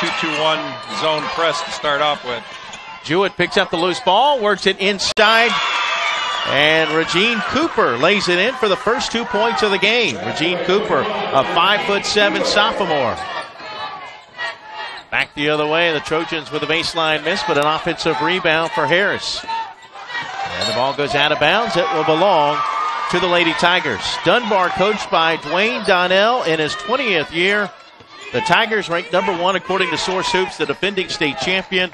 2-2-1 zone press to start off with. Jewett picks up the loose ball, works it inside, and Regine Cooper lays it in for the first 2 points of the game. Regine Cooper, a 5'7" sophomore. Back the other way, the Trojans with a baseline miss, but an offensive rebound for Harris. And the ball goes out of bounds. It will belong to the Lady Tigers. Dunbar, coached by Dwayne Donnell in his 20th year. The Tigers ranked number 1 according to Source Hoops, the defending state champion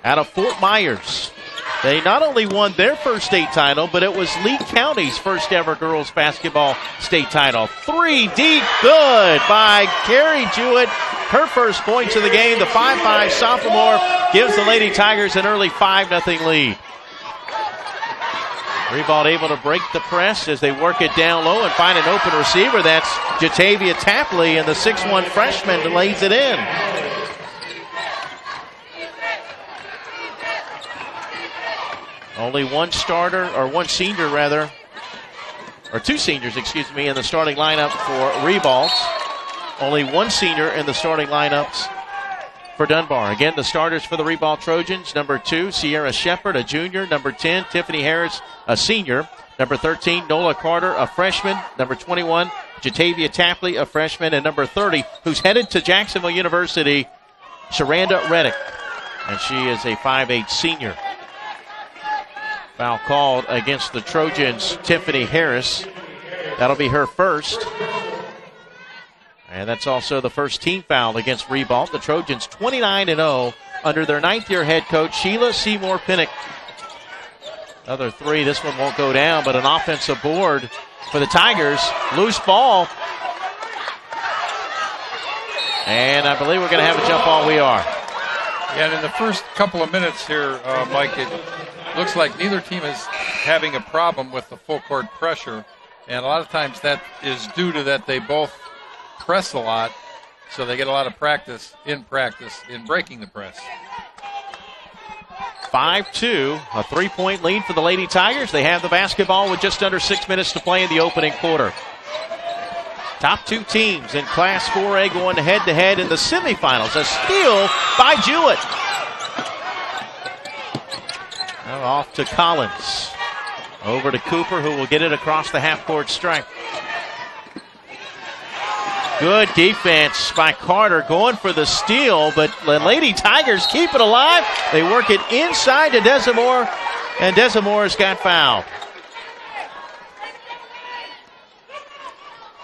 out of Fort Myers. They not only won their first state title, but it was Lee County's first ever girls basketball state title. 3 deep, good by Carrie Jewett. Her first points of the game. The 5'5" sophomore gives the Lady Tigers an early 5-0 lead. Ribault able to break the press as they work it down low and find an open receiver. That's Jatavia Tapley, and the 6'1" freshman lays it in. Only one starter, or one senior rather, or 2 seniors, excuse me, in the starting lineup for Ribault. Only one senior in the starting lineups for Dunbar. Again, the starters for the Ribault Trojans: number 2, Sierra Shepard, a junior; number 10, Tiffany Harris, a senior; number 13, Nola Carter, a freshman; number 21, Jatavia Tapley, a freshman; and number 30, who's headed to Jacksonville University, Sharanda Reddick, and she is a 5'8" senior. Foul called against the Trojans, Tiffany Harris. That'll be her first. And that's also the first team foul against Ribault. The Trojans 29-0 under their 9th-year head coach, Sheila Seymour Pinnock. Another 3. This one won't go down, but an offensive board for the Tigers. Loose ball. And I believe we're going to have a jump ball. We are. Yeah, and in the first couple of minutes here, Mike, it looks like neither team is having a problem with the full court pressure. And a lot of times that is due to that they both press a lot, so they get a lot of practice in breaking the press. 5-2, a 3-point lead for the Lady Tigers. They have the basketball with just under 6 minutes to play in the opening quarter. Top 2 teams in Class 4A going head-to-head in the semifinals. A steal by Jewett. Now off to Collins. Over to Cooper, who will get it across the half-court stripe. Good defense by Carter, going for the steal, but the Lady Tigers keep it alive. They work it inside to Desamore, and Desamore's got fouled.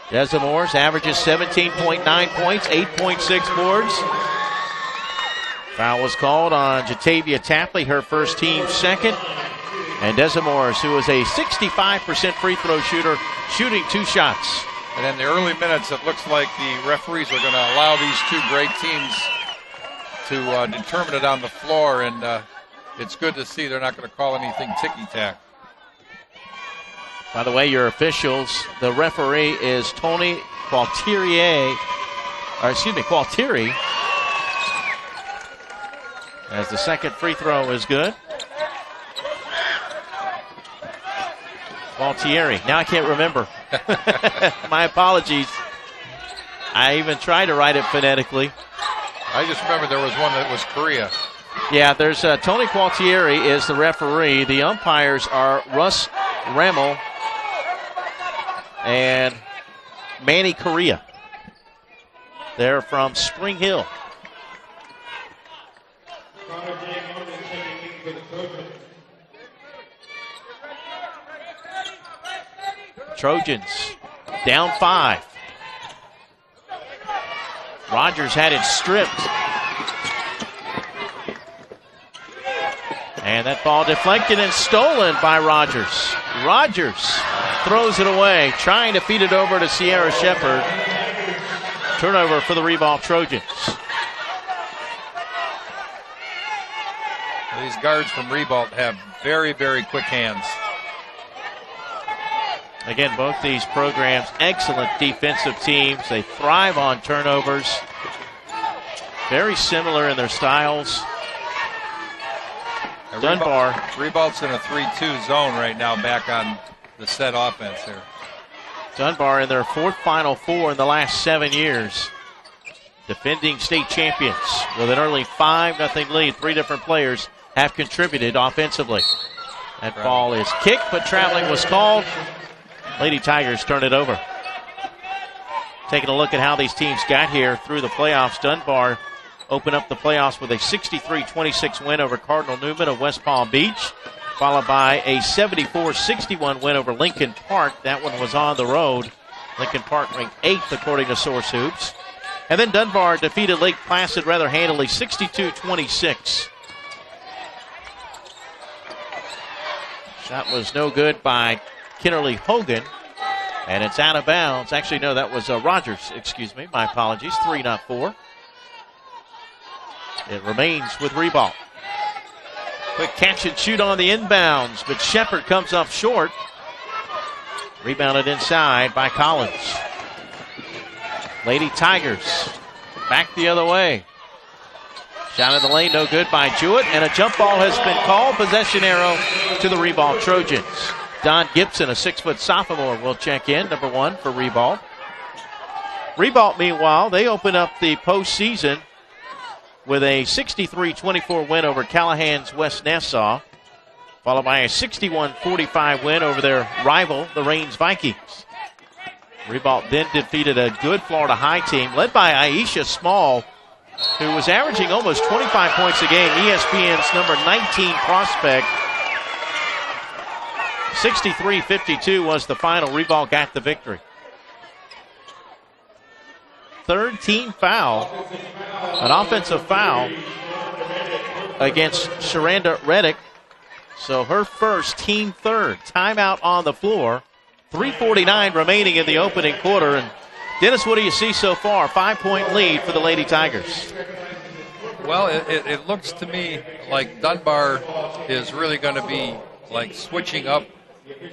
Desamore's averages 17.9 points, 8.6 boards. Foul was called on Jatavia Tapley, her first team second. And Desamore's, who is a 65% free throw shooter, shooting 2 shots. And in the early minutes, it looks like the referees are going to allow these 2 great teams to determine it on the floor, and it's good to see they're not going to call anything ticky-tack. By the way, your officials, the referee is Tony Gualtieri, as the second free throw is good. Gualtieri. Now I can't remember. My apologies. I even tried to write it phonetically. I just remember there was one that was Korea. Yeah, there's Tony Gualtieri is the referee. The umpires are Russ Rammel and Manny Correa. They're from Spring Hill. Trojans down 5. Rogers had it stripped. And that ball deflected and stolen by Rogers. Rogers throws it away, trying to feed it over to Sierra Shepard. Turnover for the Ribault Trojans. These guards from Ribault have very, very quick hands. Again, both these programs, excellent defensive teams. They thrive on turnovers. Very similar in their styles. Dunbar. Ribault's in a 3-2 zone right now, back on the set offense here. Dunbar in their 4th Final Four in the last 7 years. defending state champions, with an early 5-0 lead. 3 different players have contributed offensively. That ball is kicked, but traveling was called. Lady Tigers turn it over. Taking a look at how these teams got here through the playoffs. Dunbar opened up the playoffs with a 63-26 win over Cardinal Newman of West Palm Beach, followed by a 74-61 win over Lincoln Park. That one was on the road. Lincoln Park ranked 8th according to Source Hoops. And then Dunbar defeated Lake Placid rather handily, 62-26. Shot was no good by Kinnerly Hogan, and it's out of bounds. Actually, no, that was Rogers, excuse me. My apologies. 3, not 4. It remains with Ribault. Quick catch and shoot on the inbounds, but Shepard comes up short. Rebounded inside by Collins. Lady Tigers back the other way. Shot in the lane, no good by Jewett, and a jump ball has been called. Possession arrow to the Ribault Trojans. Don Gibson, a 6-foot sophomore, will check in, number 1 for Ribault. Ribault, meanwhile, they open up the postseason with a 63-24 win over Callahan's West Nassau, followed by a 61-45 win over their rival, the Rains Vikings. Ribault then defeated a good Florida High team led by Aisha Small, who was averaging almost 25 points a game, ESPN's number 19 prospect. 63-52 was the final. Ribault got the victory. Third team foul, an offensive foul against Sharanda Reddick. So her first, team third. Timeout on the floor. 3:49 remaining in the opening quarter. And Dennis, what do you see so far? 5-point lead for the Lady Tigers. Well, it looks to me like Dunbar is really going to be like switching up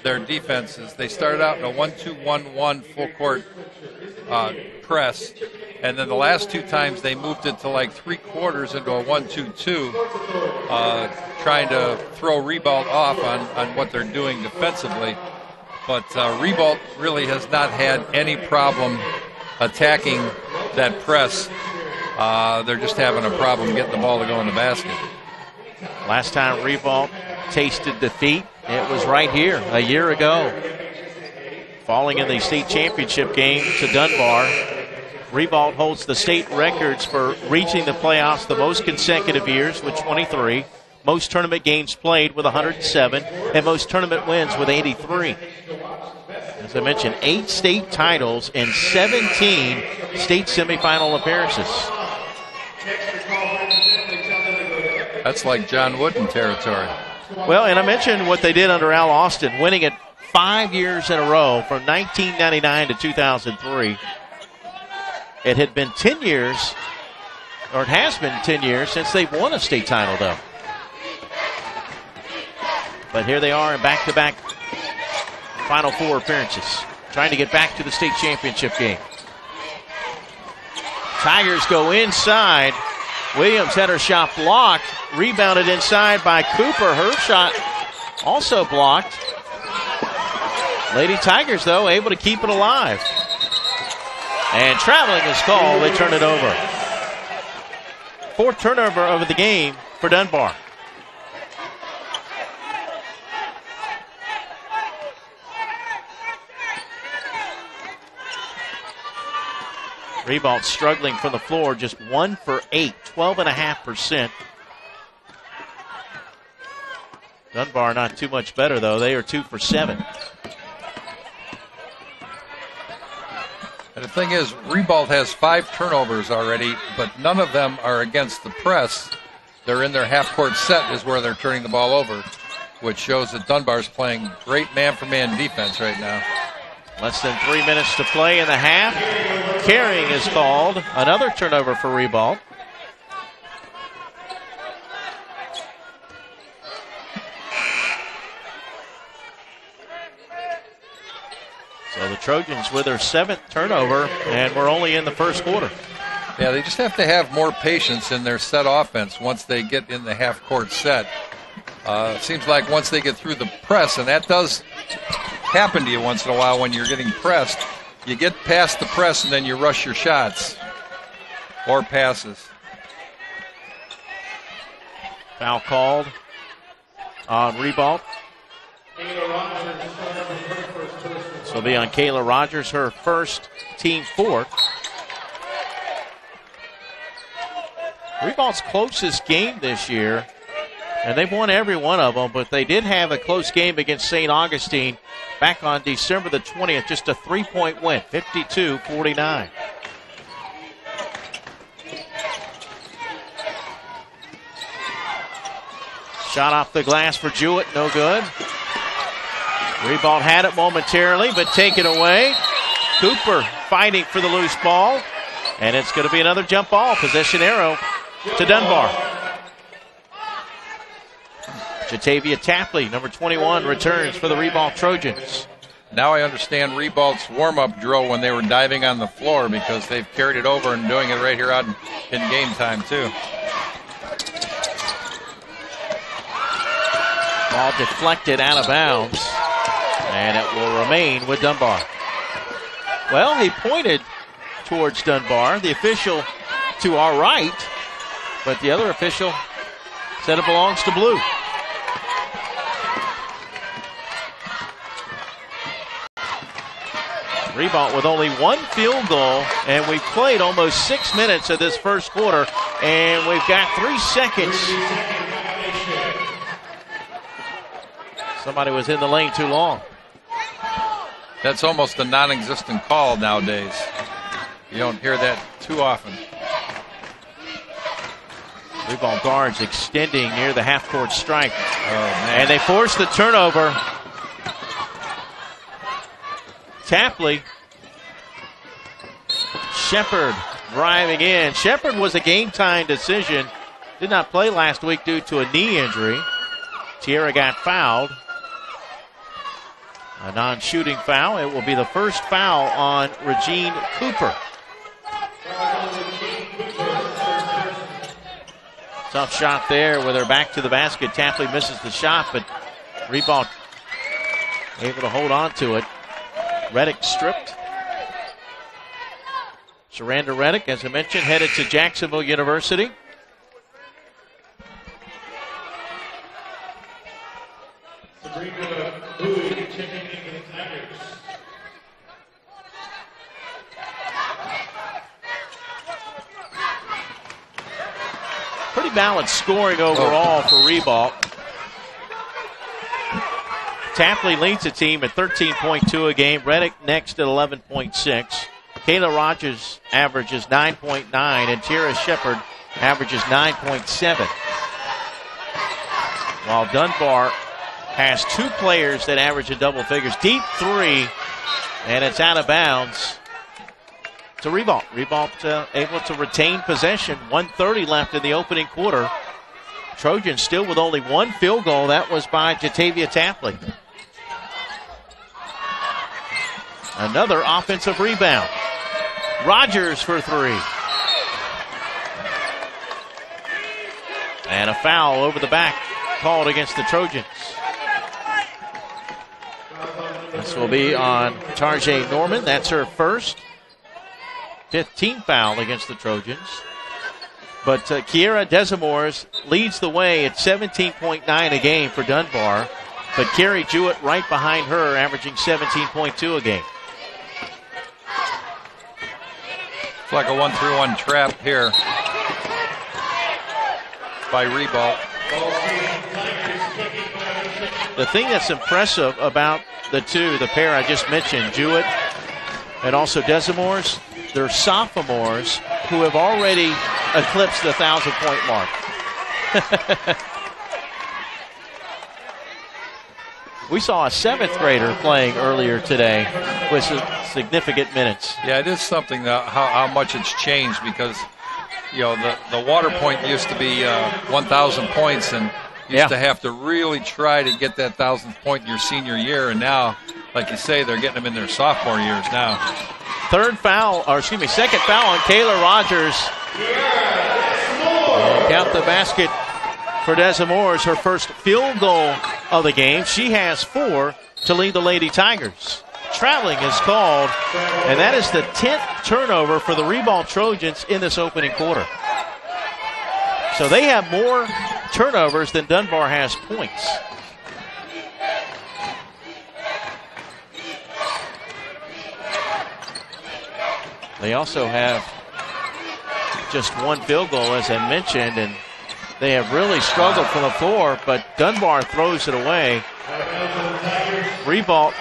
their defenses. They started out in a 1-2-1-1 full court press, and then the last 2 times they moved it to like 3/4 into a 1-2-2, trying to throw Ribault off on what they're doing defensively. But Ribault really has not had any problem attacking that press. They're just having a problem getting the ball to go in the basket. Last time Ribault tasted defeat, it was right here a year ago, falling in the state championship game to Dunbar. Ribault holds the state records for reaching the playoffs the most consecutive years with 23, most tournament games played with 107, and most tournament wins with 83. As I mentioned, 8 state titles and 17 state semifinal appearances. That's like John Wooden territory. Well, and I mentioned what they did under Al Austin, winning it 5 years in a row from 1999 to 2003. It had been 10 years, or it has been 10 years since they've won a state title, though. But here they are in back-to-back Final Four appearances, trying to get back to the state championship game. Tigers go inside. Williams had her shot blocked. Rebounded inside by Cooper. Her shot also blocked. Lady Tigers, though, able to keep it alive. And traveling is called. They turn it over. 4th turnover of the game for Dunbar. Ribault struggling from the floor, just 1 for 8, 12.5%. Dunbar not too much better, though. They are 2 for 7. And the thing is, Ribault has 5 turnovers already, but none of them are against the press. They're in their half-court set is where they're turning the ball over, which shows that Dunbar's playing great man-for-man defense right now. Less than 3 minutes to play in the half. Carrying is called. Another turnover for Ribault. So the Trojans with their 7th turnover, and we're only in the first quarter. Yeah, they just have to have more patience in their set offense once they get in the half-court set. It seems like once they get through the press, and that does happen to you once in a while when you're getting pressed, you get past the press and then you rush your shots. or passes. Foul called on Ribault. This will be on Kayla Rogers, her first, team fourth. Ribault's closest game this year, and they've won every one of them, but they did have a close game against St. Augustine back on December the 20th, just a 3-point win, 52-49. Shot off the glass for Jewett, no good. Ribault had it momentarily, but taken away. Cooper fighting for the loose ball, and it's going to be another jump ball. Possession arrow to Dunbar. Jatavia Tapley, number 21, returns for the Ribault Trojans. Now I understand Ribault's warm-up drill when they were diving on the floor, because they've carried it over and doing it right here out in game time, too. Ball deflected out of bounds, and it will remain with Dunbar. Well, he pointed towards Dunbar, the official to our right, but the other official said it belongs to blue. Ribault with only one field goal, and we've played almost 6 minutes of this first quarter, and we've got 3 seconds. Somebody was in the lane too long. That's almost a non-existent call nowadays. You don't hear that too often. Ribault guards extending near the half-court stripe. And they force the turnover. Tapley. Shepard driving in. Shepard was a game-time decision. Did not play last week due to a knee injury. Tierra got fouled. A non-shooting foul. It will be the first foul on Regine Cooper. Tough shot there with her back to the basket. Tapley misses the shot, but Ribault able to hold on to it. Reddick stripped. Saranda Reddick, as I mentioned, headed to Jacksonville University. Pretty balanced scoring overall for Ribault. Tapley leads the team at 13.2 a game. Reddick next at 11.6. Kayla Rogers averages 9.9, and Tierra Shepard averages 9.7. While Dunbar has 2 players that average in double figures. Deep three, and it's out of bounds to Ribault. Ribault able to retain possession. 1:30 left in the opening quarter. Trojans still with only one field goal. That was by Jatavia Tapley. Another offensive rebound. Rogers for 3. And a foul over the back called against the Trojans. This will be on Tarjay Norman. That's her first. 5th team foul against the Trojans. But Kiera Desamores leads the way at 17.9 a game for Dunbar. But Carrie Jewett right behind her, averaging 17.2 a game. It's like a 1-3-1 trap here by Ribault. The thing that's impressive about the pair I just mentioned, Jewett and also Desamores, they're sophomores who have already eclipsed the 1,000-point mark. We saw a 7th grader playing earlier today with some significant minutes. Yeah, it is something that how much it's changed, because the water point used to be 1,000 points, and used to have to really try to get that 1,000th point in your senior year, and now, like you say, they're getting them in their sophomore years now. Second foul on Kayla Rogers. And count the basket for Desamores, her first field goal of the game. She has 4 to lead the Lady Tigers. traveling is called, and that is the 10th turnover for the Ribault Trojans in this opening quarter. So they have more turnovers than Dunbar has points. They also have just one field goal, as I mentioned, and they have really struggled from the floor, but Dunbar throws it away. Ribault,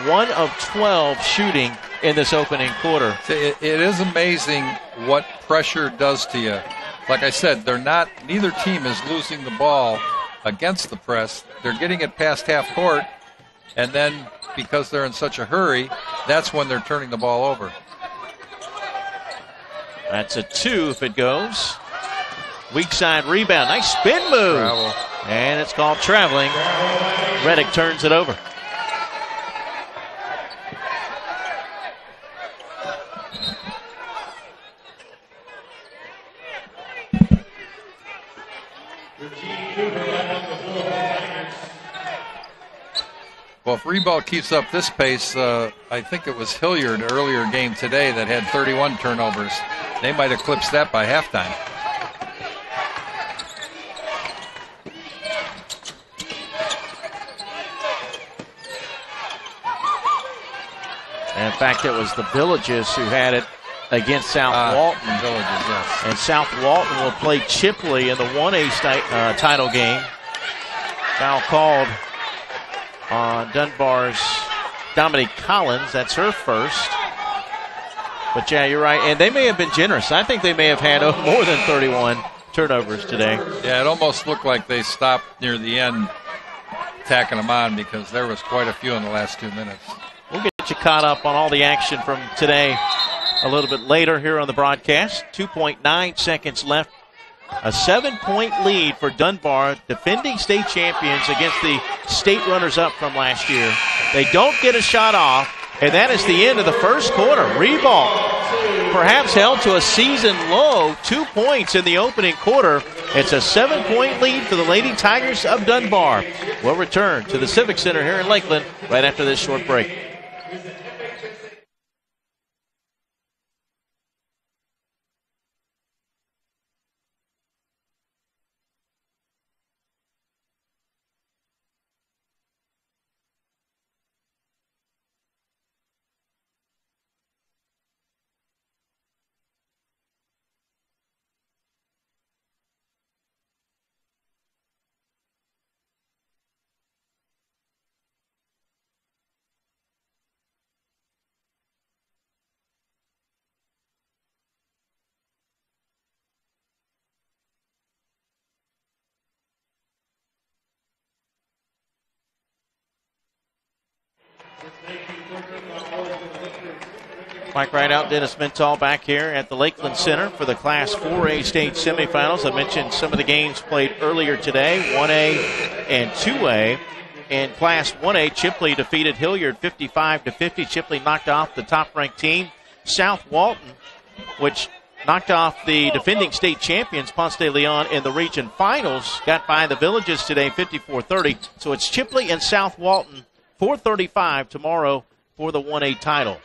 1 of 12 shooting in this opening quarter. It is amazing what pressure does to you. Like I said, neither team is losing the ball against the press. They're getting it past half court, and then because they're in such a hurry, that's when they're turning the ball over. That's a 2 if it goes. Weak side rebound. Nice spin move. Travel. And it's called traveling. Reddick turns it over. Well, if Ribault keeps up this pace, I think it was Hilliard earlier game today that had 31 turnovers. They might eclipse that by halftime. And in fact, it was the Villages who had it against South Walton. Villages, yes. And South Walton will play Chipley in the 1A title game. Foul called on Dunbar's Dominique Collins. That's her first. But, yeah, you're right. And they may have been generous. I think they may have had more than 31 turnovers today. Yeah, it almost looked like they stopped near the end tacking them on because there was quite a few in the last 2 minutes. We'll get you caught up on all the action from today a little bit later here on the broadcast. 2.9 seconds left. A 7-point lead for Dunbar, defending state champions against the state runners-up from last year. They don't get a shot off, and that is the end of the first quarter. Ribault perhaps held to a season low, 2 points in the opening quarter. It's a 7-point lead for the Lady Tigers of Dunbar. We'll return to the Civic Center here in Lakeland right after this short break. Mike Rideout, Dennis Mental back here at the Lakeland Center for the Class 4A state semifinals. I mentioned some of the games played earlier today, 1A and 2A. In Class 1A, Chipley defeated Hilliard 55-50. Chipley knocked off the top-ranked team. South Walton, which knocked off the defending state champions, Ponce de Leon, in the region finals, got by the Villages today 54-30. So it's Chipley and South Walton, 4:35 tomorrow for the 1A title.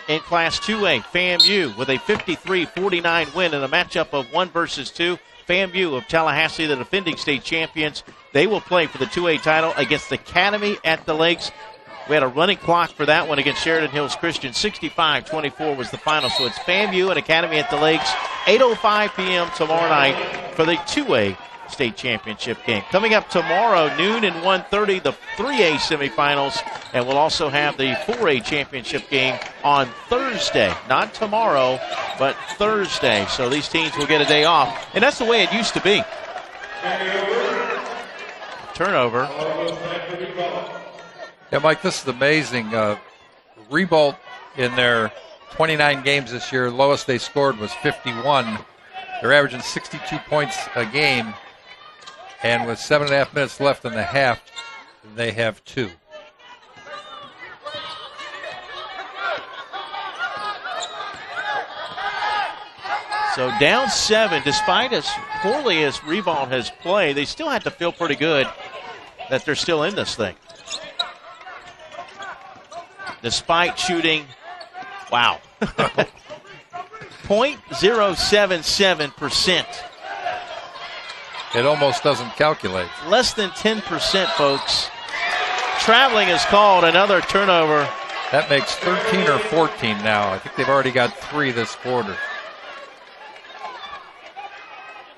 In Class 2A, FAMU with a 53-49 win in a matchup of 1 versus 2. FAMU of Tallahassee, the defending state champions, they will play for the 2A title against Academy at the Lakes. We had a running clock for that one against Sheridan Hills Christian. 65-24 was the final. So it's FAMU and Academy at the Lakes, 8:05 p.m. tomorrow night for the 2A state championship game. Coming up tomorrow, noon and 1:30, the 3A semifinals, and we'll also have the 4A championship game on Thursday. Not tomorrow, but Thursday. So these teams will get a day off, and that's the way it used to be. Turnover. Yeah, Mike, this is amazing. Ribault, in their 29 games this year, lowest they scored was 51. They're averaging 62 points a game. And with 7.5 minutes left in the half, they have 2. So down 7, despite as poorly as Ribault has played, they still have to feel pretty good that they're still in this thing. despite shooting, wow, 0.077%. It almost doesn't calculate. Less than 10%, folks. Traveling is called, another turnover. That makes 13 or 14 now. I think they've already got 3 this quarter.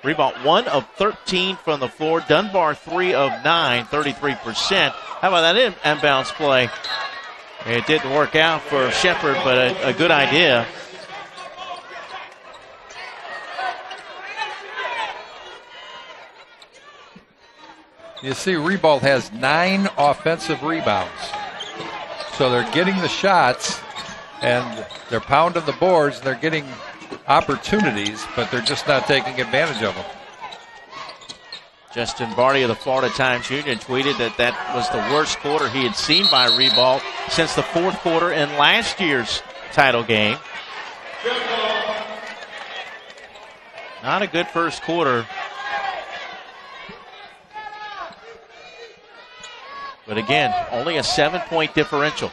Ribault 1 of 13 from the floor. Dunbar 3 of 9, 33%. How about that inbounds play? It didn't work out for Shepard, but a good idea. You see, Ribault has 9 offensive rebounds. So they're getting the shots, and they're pounding the boards, and they're getting opportunities, but they're just not taking advantage of them. Justin Barty of the Florida Times Union tweeted that was the worst quarter he had seen by Ribault since the fourth quarter in last year's title game. Not a good first quarter. But again, only a 7-point differential.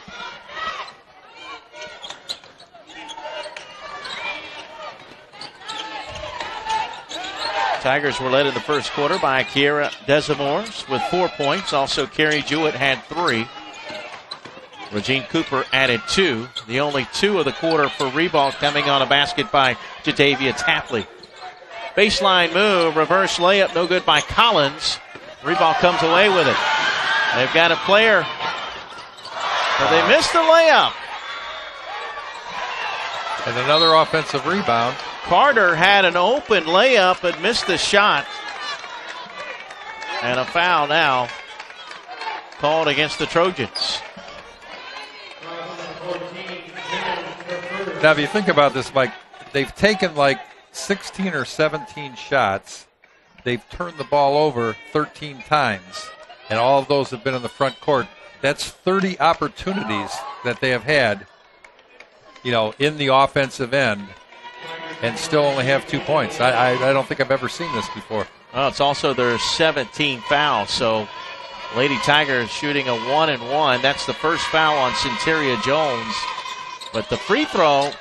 Tigers were led in the first quarter by Kiera Desamores with 4 points. Also, Carrie Jewett had 3. Regine Cooper added 2. The only 2 of the quarter for Ribault coming on a basket by Jadavia Tapley. Baseline move, reverse layup, no good by Collins. Ribault comes away with it. They've got a player, but they missed the layup. And another offensive rebound. Carter had an open layup but missed the shot. And a foul now called against the Trojans. Now, if you think about this, Mike, they've taken like 16 or 17 shots. They've turned the ball over 13 times. And all of those have been in the front court. That's 30 opportunities that they have had, in the offensive end, and still only have 2 points. I don't think I've ever seen this before. Well, it's also their 17th foul. So Lady Tigers shooting a 1-and-1. That's the first foul on Centeria Jones. But the free throw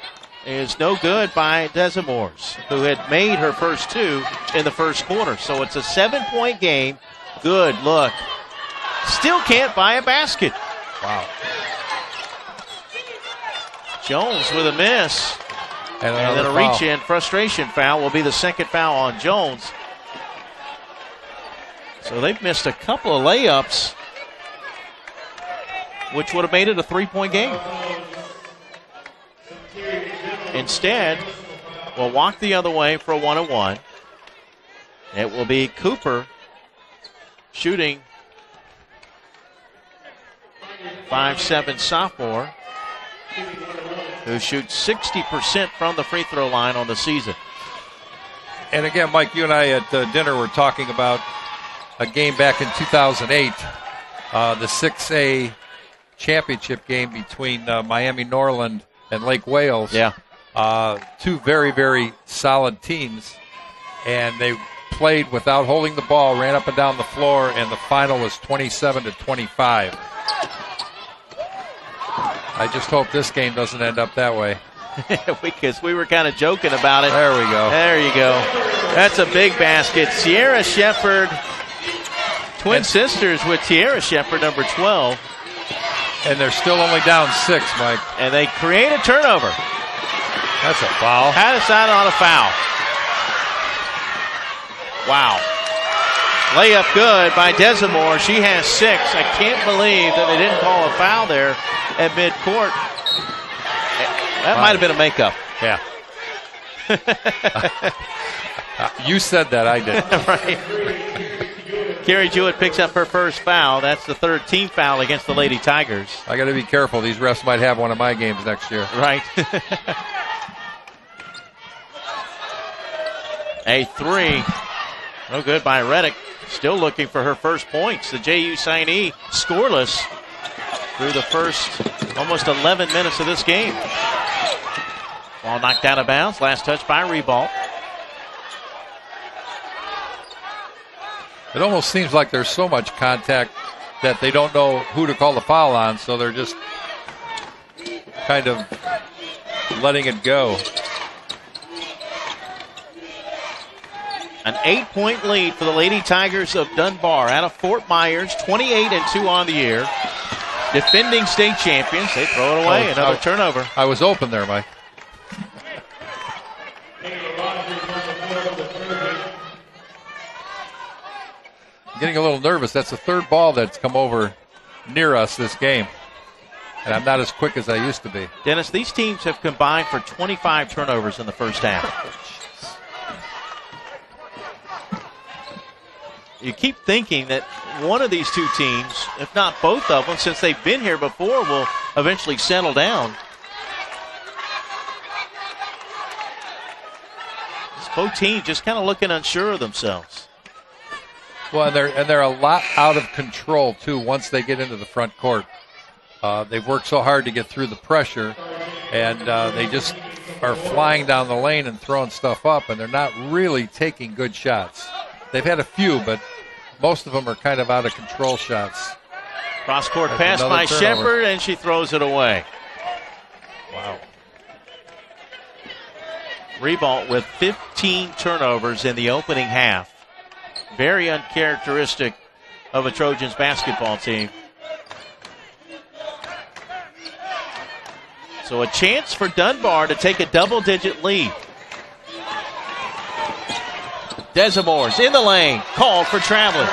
is no good by Desamores, who had made her first 2 in the first quarter. So it's a 7-point game. Good look. Still can't buy a basket. Wow. Jones with a miss. And then a reach-in frustration foul will be the second foul on Jones. So they've missed a couple of layups, which would have made it a 3-point game. Instead, we'll walk the other way for a 1-on-1. It will be Cooper shooting 5'7" sophomore who shoots 60% from the free throw line on the season. And again, Mike, you and I at dinner were talking about a game back in 2008, the 6A championship game between Miami Norland and Lake Wales. Yeah. 2 very, very solid teams, and they played without holding the ball, ran up and down the floor, and the final was 27-25. I just hope this game doesn't end up that way. Because we were kind of joking about it. There we go. There you go. That's a big basket. Sierra Shepard, twin sisters with Tiara Shepard, number 12. And they're still only down 6, Mike. And they create a turnover. That's a foul. How decided on a foul? Wow. Layup good by Desamore. She has 6. I can't believe that they didn't call a foul there at midcourt. That might have been a makeup. Yeah. You said that, I did. Right. Carrie Jewett picks up her first foul. That's the third team foul against the Lady Tigers. I got to be careful. These refs might have one of my games next year. Right. A 3. No good by Reddick. Still looking for her first points. The JU signee scoreless through the first almost 11 minutes of this game. Ball knocked out of bounds. Last touch by Ribault. It almost seems like there's so much contact that they don't know who to call the foul on, so they're just kind of letting it go. An 8-point lead for the Lady Tigers of Dunbar out of Fort Myers, 28-2 on the year. Defending state champions. They throw it away. Another turnover. I was open there, Mike. Getting a little nervous. That's the third ball that's come over near us this game. And I'm not as quick as I used to be. Dennis, these teams have combined for 25 turnovers in the first half. You keep thinking that one of these two teams, if not both of them, since they've been here before, will eventually settle down. Both teams just kind of looking unsure of themselves. Well, and they're a lot out of control, too, once they get into the front court. They've worked so hard to get through the pressure, and they just are flying down the lane and throwing stuff up, and they're not really taking good shots. They've had a few, but most of them are kind of out of control shots. Cross-court pass by Shepard, and she throws it away. Wow. Ribault with 15 turnovers in the opening half. Very uncharacteristic of a Trojans basketball team. So a chance for Dunbar to take a double-digit lead. Desamore's in the lane, called for traveling.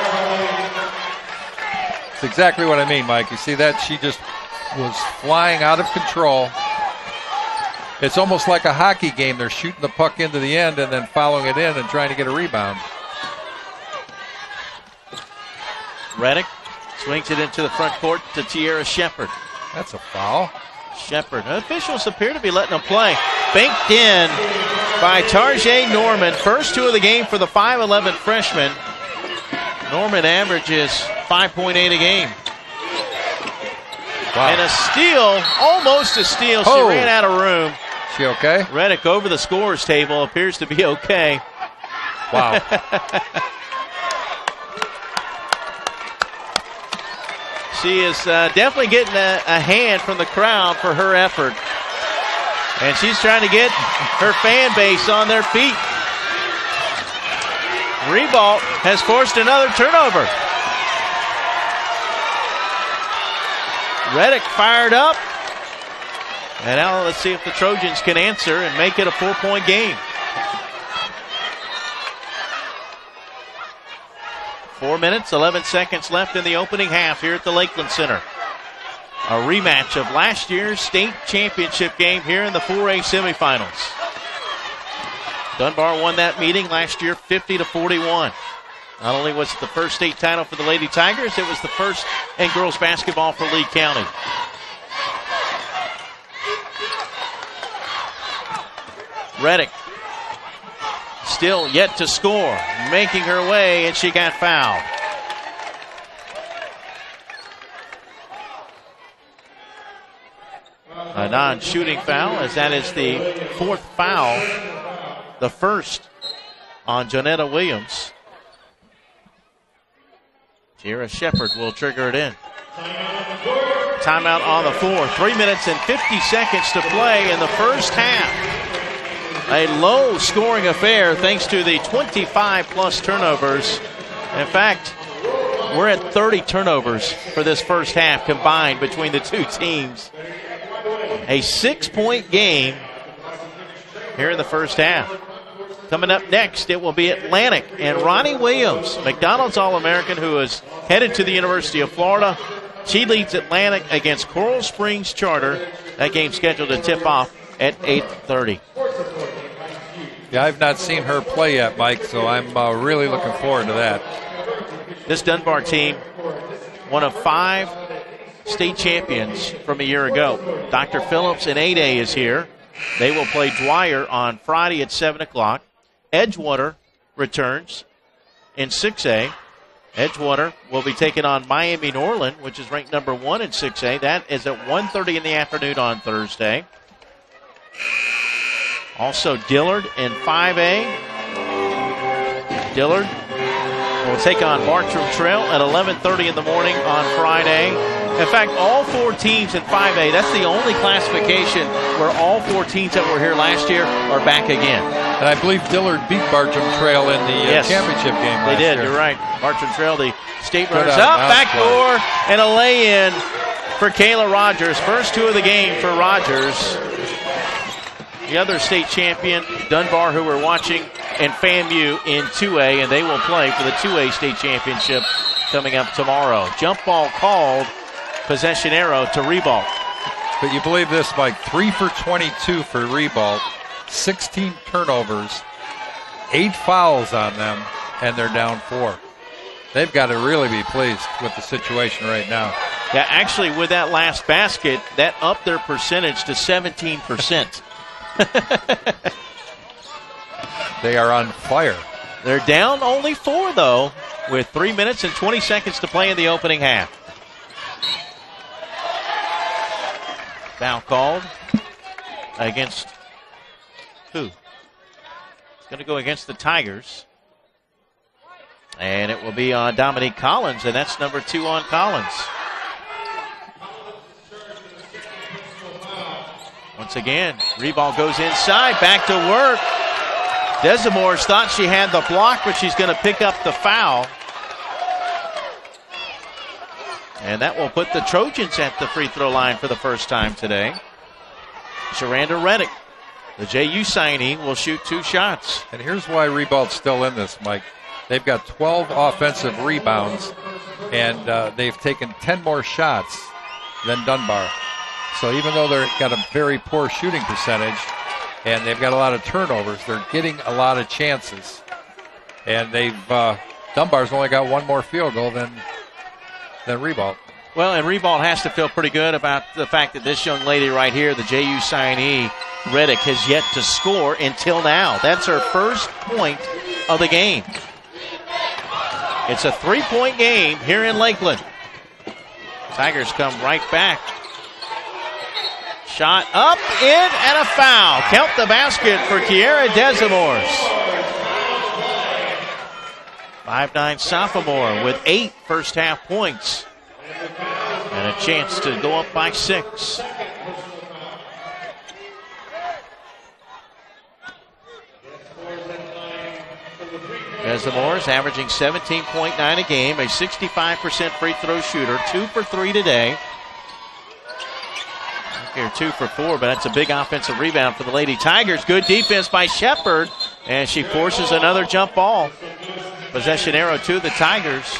That's exactly what I mean, Mike. You see that? She just was flying out of control. It's almost like a hockey game. They're shooting the puck into the end and then following it in and trying to get a rebound. Reddick swings it into the front court to Tierra Shepard. That's a foul. Shepard. Officials appear to be letting him play. Banked in by Tarjay Norman. First two of the game for the 5'11 freshman. Norman averages 5.8 a game. Wow. And a steal, almost a steal. She ran out of room. She okay? Reddick over the scorer's table, appears to be okay. Wow. She is definitely getting a hand from the crowd for her effort. And she's trying to get her fan base on their feet. Ribault has forced another turnover. Reddick fired up. And now let's see if the Trojans can answer and make it a 4-point game. 4 minutes, 11 seconds left in the opening half here at the Lakeland Center. A rematch of last year's state championship game here in the 4A semifinals. Dunbar won that meeting last year 50-41. Not only was it the first state title for the Lady Tigers, it was the first in girls basketball for Lee County. Reddick still yet to score, making her way, and she got fouled. A non-shooting foul, as that is the fourth foul, the first on Jonetta Williams. Tierra Shepard will trigger it in. Timeout on the floor. 3 minutes and 50 seconds to play in the first half. A low-scoring affair thanks to the 25-plus turnovers. In fact, we're at 30 turnovers for this first half combined between the two teams. A 6-point game here in the first half. Coming up next, it will be Atlantic and Ronnie Williams, McDonald's All-American, who is headed to the University of Florida. She leads Atlantic against Coral Springs Charter. That game scheduled to tip off at 8:30. Yeah, I've not seen her play yet, Mike, so I'm really looking forward to that. This Dunbar team, one of 5 state champions from a year ago. Dr. Phillips in 8A is here. They will play Dwyer on Friday at 7 o'clock. Edgewater returns in 6A. Edgewater will be taking on Miami Norland, which is ranked number 1 in 6A. That is at 1:30 in the afternoon on Thursday. Also Dillard in 5A. Dillard will take on Bartram Trail at 11:30 in the morning on Friday. In fact, all 4 teams in 5A, that's the only classification where all 4 teams that were here last year are back again. And I believe Dillard beat Bartram Trail in the championship game last year. They did, you're right. Bartram Trail, the state runners up, backdoor, and a lay-in for Kayla Rogers. First 2 of the game for Rogers. The other state champion, Dunbar, who we're watching, and FAMU in 2A, and they will play for the 2A state championship coming up tomorrow. Jump ball called, possession arrow to Ribault. But you believe this, Mike, 3 for 22 for Ribault, 16 turnovers, 8 fouls on them, and they're down 4. They've got to really be pleased with the situation right now. Yeah, actually, with that last basket, that upped their percentage to 17%. They are on fire. They're down only 4, though, with 3 minutes and 20 seconds to play in the opening half. Foul called against who? It's going to go against the Tigers. And it will be on Dominique Collins, and that's number 2 on Collins. Once again, Ribault goes inside, back to work. Desamores thought she had the block, but she's going to pick up the foul. And that will put the Trojans at the free throw line for the first time today. Sharanda Reddick, the JU signee, will shoot 2 shots. And here's why Ribault's still in this, Mike. They've got 12 offensive rebounds, and they've taken 10 more shots than Dunbar. So even though they've got a very poor shooting percentage and they've got a lot of turnovers, they're getting a lot of chances. And Dunbar's only got 1 more field goal than Ribault. Well, and Ribault has to feel pretty good about the fact that this young lady right here, the JU signee, Reddick, has yet to score until now. That's her first point of the game. It's a 3-point game here in Lakeland. Tigers come right back. Shot up, in, and a foul. Count the basket for Kiera Desamores. 5'9" sophomore with 8 first half points. And a chance to go up by 6. Desamores averaging 17.9 a game, a 65% free throw shooter, 2 for 3 today. Here, 2 for 4, but that's a big offensive rebound for the Lady Tigers. Good defense by Shepard, and she forces another jump ball. Possession arrow to the Tigers,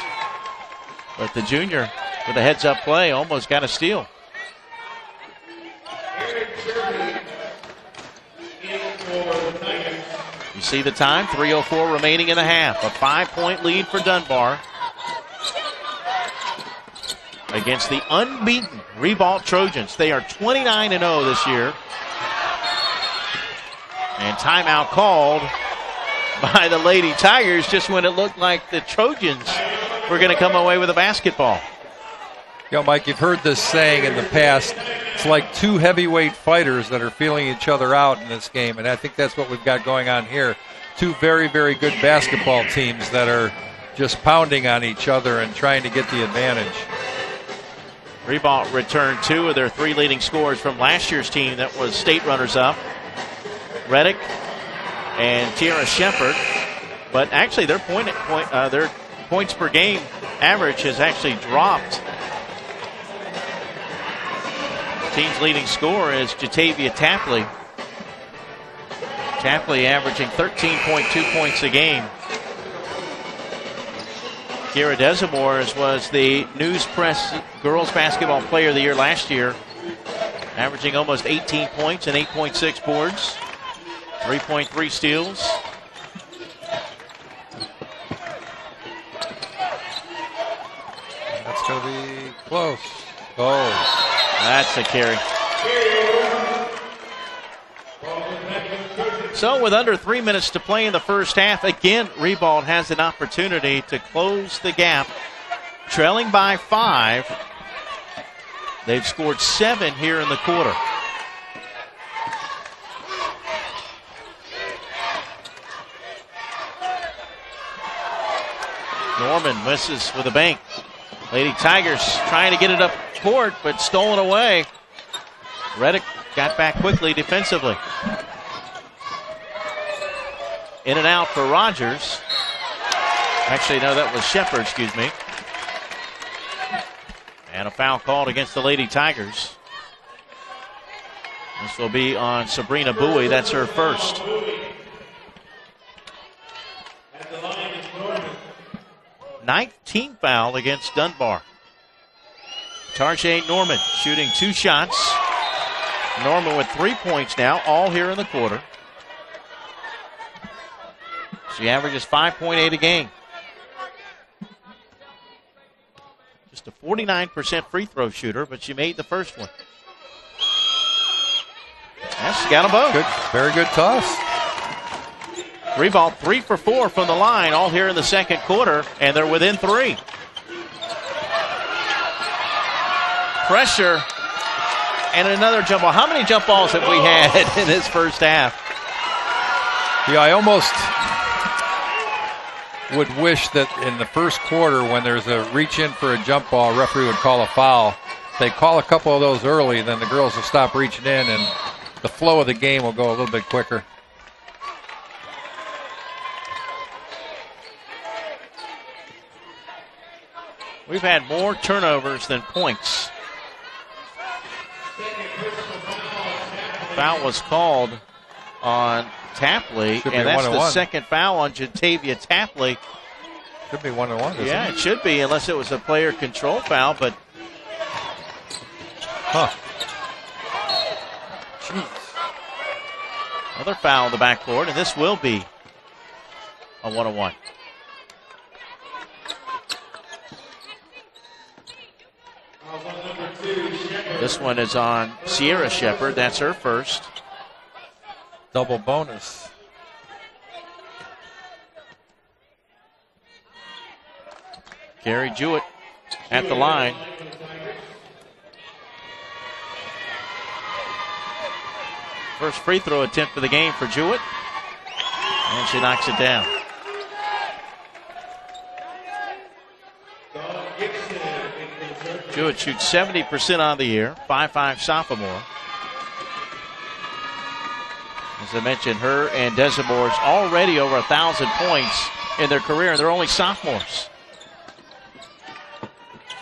but the junior with a heads-up play almost got a steal. You see the time, 3:04 remaining in the half. A 5-point lead for Dunbar against the unbeaten Ribault Trojans. They are 29-0 this year. And timeout called by the Lady Tigers just when it looked like the Trojans were going to come away with a basketball. You know, Mike, you've heard this saying in the past. It's like 2 heavyweight fighters that are feeling each other out in this game, and I think that's what we've got going on here. 2 very, very good basketball teams that are just pounding on each other and trying to get the advantage. Ribault returned 2 of their 3 leading scorers from last year's team that was state runners-up, Reddick and Tiara Shepard. But actually, their points per game average has actually dropped. The team's leading scorer is Jatavia Tapley. Tapley averaging 13.2 points a game. Kiera Desamores was the News Press Girls Basketball Player of the Year last year, averaging almost 18 points and 8.6 boards, 3.3 steals. That's going to be close. Oh. That's a carry. So with under 3 minutes to play in the first half, again, Ribault has an opportunity to close the gap. Trailing by 5. They've scored 7 here in the quarter. Norman misses with a bank. Lady Tigers trying to get it up court, but stolen away. Reddick got back quickly defensively. In and out for Rogers. Actually, no, that was Shepard, excuse me. And a foul called against the Lady Tigers. This will be on Sabrina Bowie. That's her first. Ninth team foul against Dunbar. Tarjay Norman shooting 2 shots. Norman with 3 points now, all here in the quarter. She averages 5.8 a game. Just a 49% free throw shooter, but she made the first one. Yes, she got them both. Good, very good toss. Ribault 3 for 4 from the line, all here in the second quarter, and they're within 3. Pressure, and another jump ball. How many jump balls have we had in this first half? Yeah, I almost would wish that in the first quarter, when there's a reach in for a jump ball, a referee would call a foul. If they call a couple of those early, then the girls will stop reaching in, and the flow of the game will go a little bit quicker. We've had more turnovers than points. Foul was called on Tapley, and that's the second foul on Jatavia Tapley. Should be 1-1. Yeah, it should be, unless it was a player control foul, but. Jeez. Another foul in the backcourt, and this will be a 1-1. This one is on Sierra Shepard. That's her first. Double bonus. Carrie Jewett at the line. First free throw attempt for the game for Jewett. And she knocks it down. Jewett shoots 70% on the year, 5'5" sophomore. As I mentioned, her and Desamore's already over 1,000 points in their career, and they're only sophomores.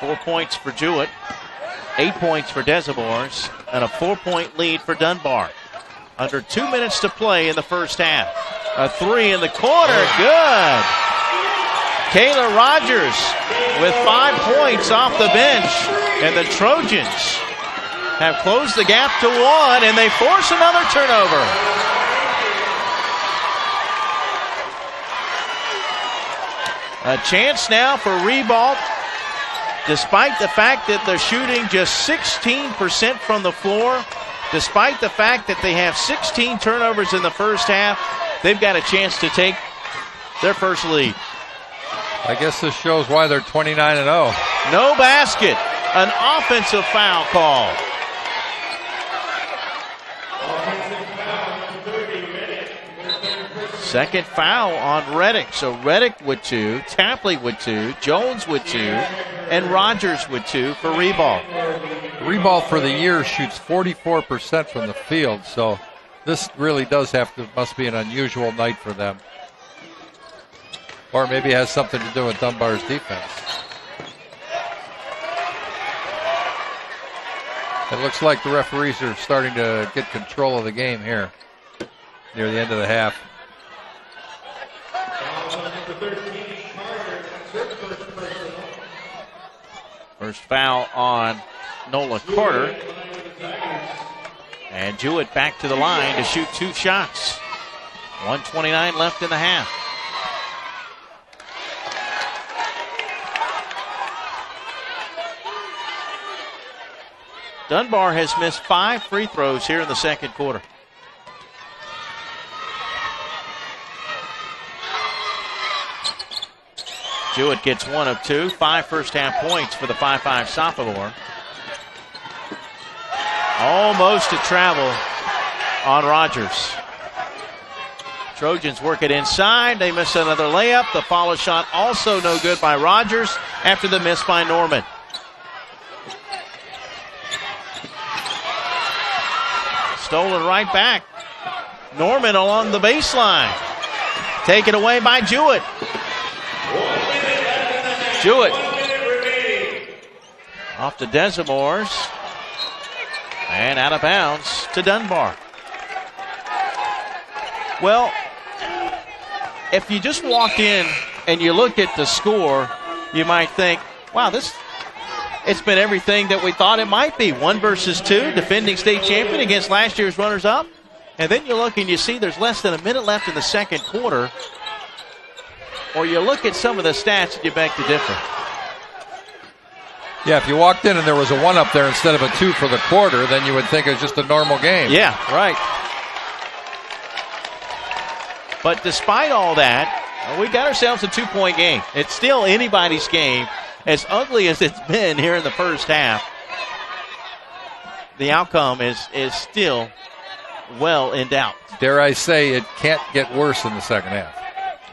4 points for Jewett, 8 points for Desamore's, and a 4-point lead for Dunbar. Under 2 minutes to play in the first half. A 3 in the corner, good. Kayla Rogers with 5 points off the bench, and the Trojans have closed the gap to 1, and they force another turnover. A chance now for Ribault, despite the fact that they're shooting just 16% from the floor, despite the fact that they have 16 turnovers in the first half, they've got a chance to take their first lead. I guess this shows why they're 29-0. No basket. An offensive foul call. Second foul on Reddick. So Reddick with 2, Tapley with 2, Jones with 2, and Rogers with 2 for Ribault. Ribault for the year shoots 44% from the field, so this really must be an unusual night for them. Or maybe it has something to do with Dunbar's defense. It looks like the referees are starting to get control of the game here near the end of the half. First foul on Nola Carter. And Jewett back to the line to shoot 2 shots. 1:29 left in the half. Dunbar has missed 5 free throws here in the second quarter. Jewett gets 1 of 2, 5 first half points for the 5'5" sophomore. Almost a travel on Rogers. Trojans work it inside. They miss another layup. The follow shot also no good by Rogers after the miss by Norman. Stolen right back. Norman along the baseline. Taken away by Jewett. Jewett off to Desamores. And out of bounds to Dunbar. Well, if you just walk in and you look at the score, you might think, wow, it's been everything that we thought it might be. 1 versus 2, defending state champion against last year's runners-up. And then you look and you see there's less than a minute left in the second quarter. Or you look at some of the stats and you beg to differ. Yeah, if you walked in and there was a 1 up there instead of a 2 for the quarter, then you would think it was just a normal game. Yeah, right. But despite all that, we got ourselves a 2-point game. It's still anybody's game. As ugly as it's been here in the first half, the outcome is still well in doubt. Dare I say, it can't get worse in the second half.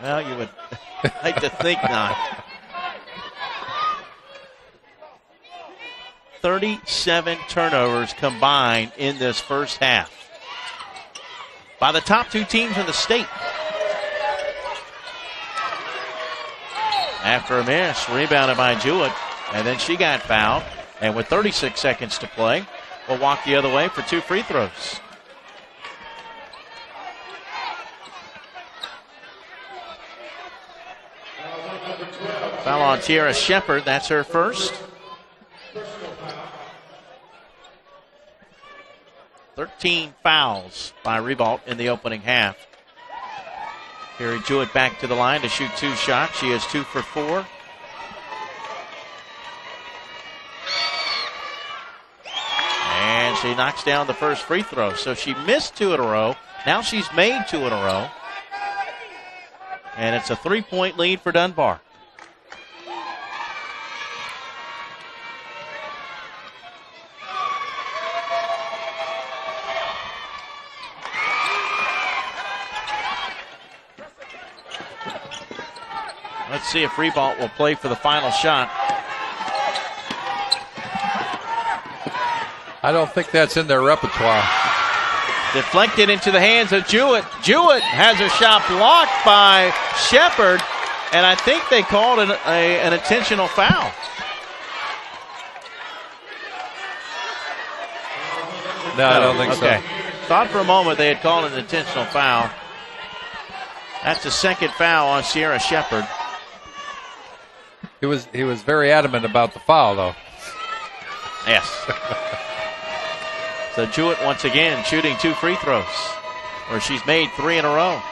Well, you would like to think not. 37 turnovers combined in this first half by the top 2 teams in the state. After a miss, rebounded by Jewett, and then she got fouled. And with 36 seconds to play, we'll walk the other way for 2 free throws. Foul on Tiara Shepard, that's her first. 13 fouls by Ribault in the opening half. Carrie Jewett back to the line to shoot 2 shots. She is 2 for 4. And she knocks down the first free throw. So she missed 2 in a row. Now she's made 2 in a row. And it's a 3-point lead for Dunbar. Let's see if Ribault will play for the final shot. I don't think that's in their repertoire. Deflected into the hands of Jewett. Jewett has her shot blocked by Shepard, and I think they called an intentional foul. No, I don't think okay. so. Thought for a moment they had called an intentional foul. That's the second foul on Sierra Shepard. He was very adamant about the foul, though. Yes. So Jewett once again shooting 2 free throws, where she's made 3 in a row.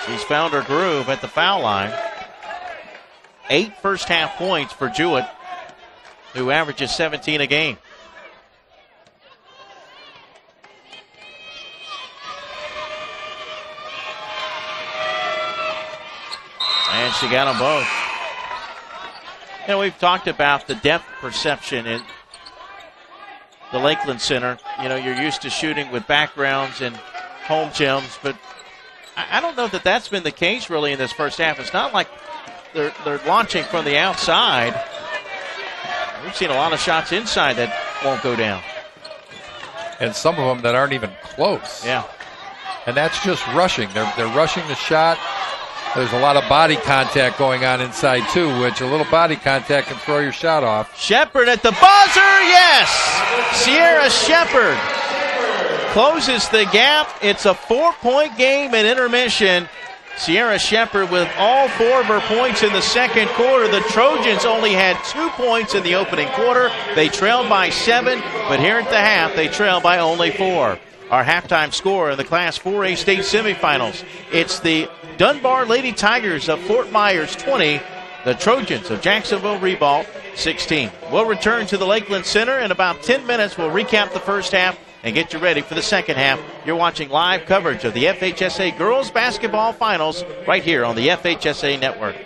She's found her groove at the foul line. 8 first half points for Jewett, who averages 17 a game. And she got them both. You know, we've talked about the depth perception in the Lakeland Center. You know, you're used to shooting with backgrounds and home gyms, but I don't know that that's been the case really in this first half. It's not like they're launching from the outside. We've seen a lot of shots inside that won't go down. And some of them that aren't even close. Yeah. And that's just rushing. They're rushing the shot. There's a lot of body contact going on inside, too, which a little body contact can throw your shot off. Shepard at the buzzer, yes! Sierra Shepard closes the gap. It's a 4-point game in intermission. Sierra Shepard with all 4 of her points in the second quarter. The Trojans only had 2 points in the opening quarter. They trailed by 7, but here at the half, they trail by only 4. Our halftime score in the Class 4A state semifinals. It's the Dunbar Lady Tigers of Fort Myers 20, the Trojans of Jacksonville Ribault 16. We'll return to the Lakeland Center in about 10 minutes. We'll recap the first half and get you ready for the second half. You're watching live coverage of the FHSAA Girls Basketball Finals right here on the FHSAA Network.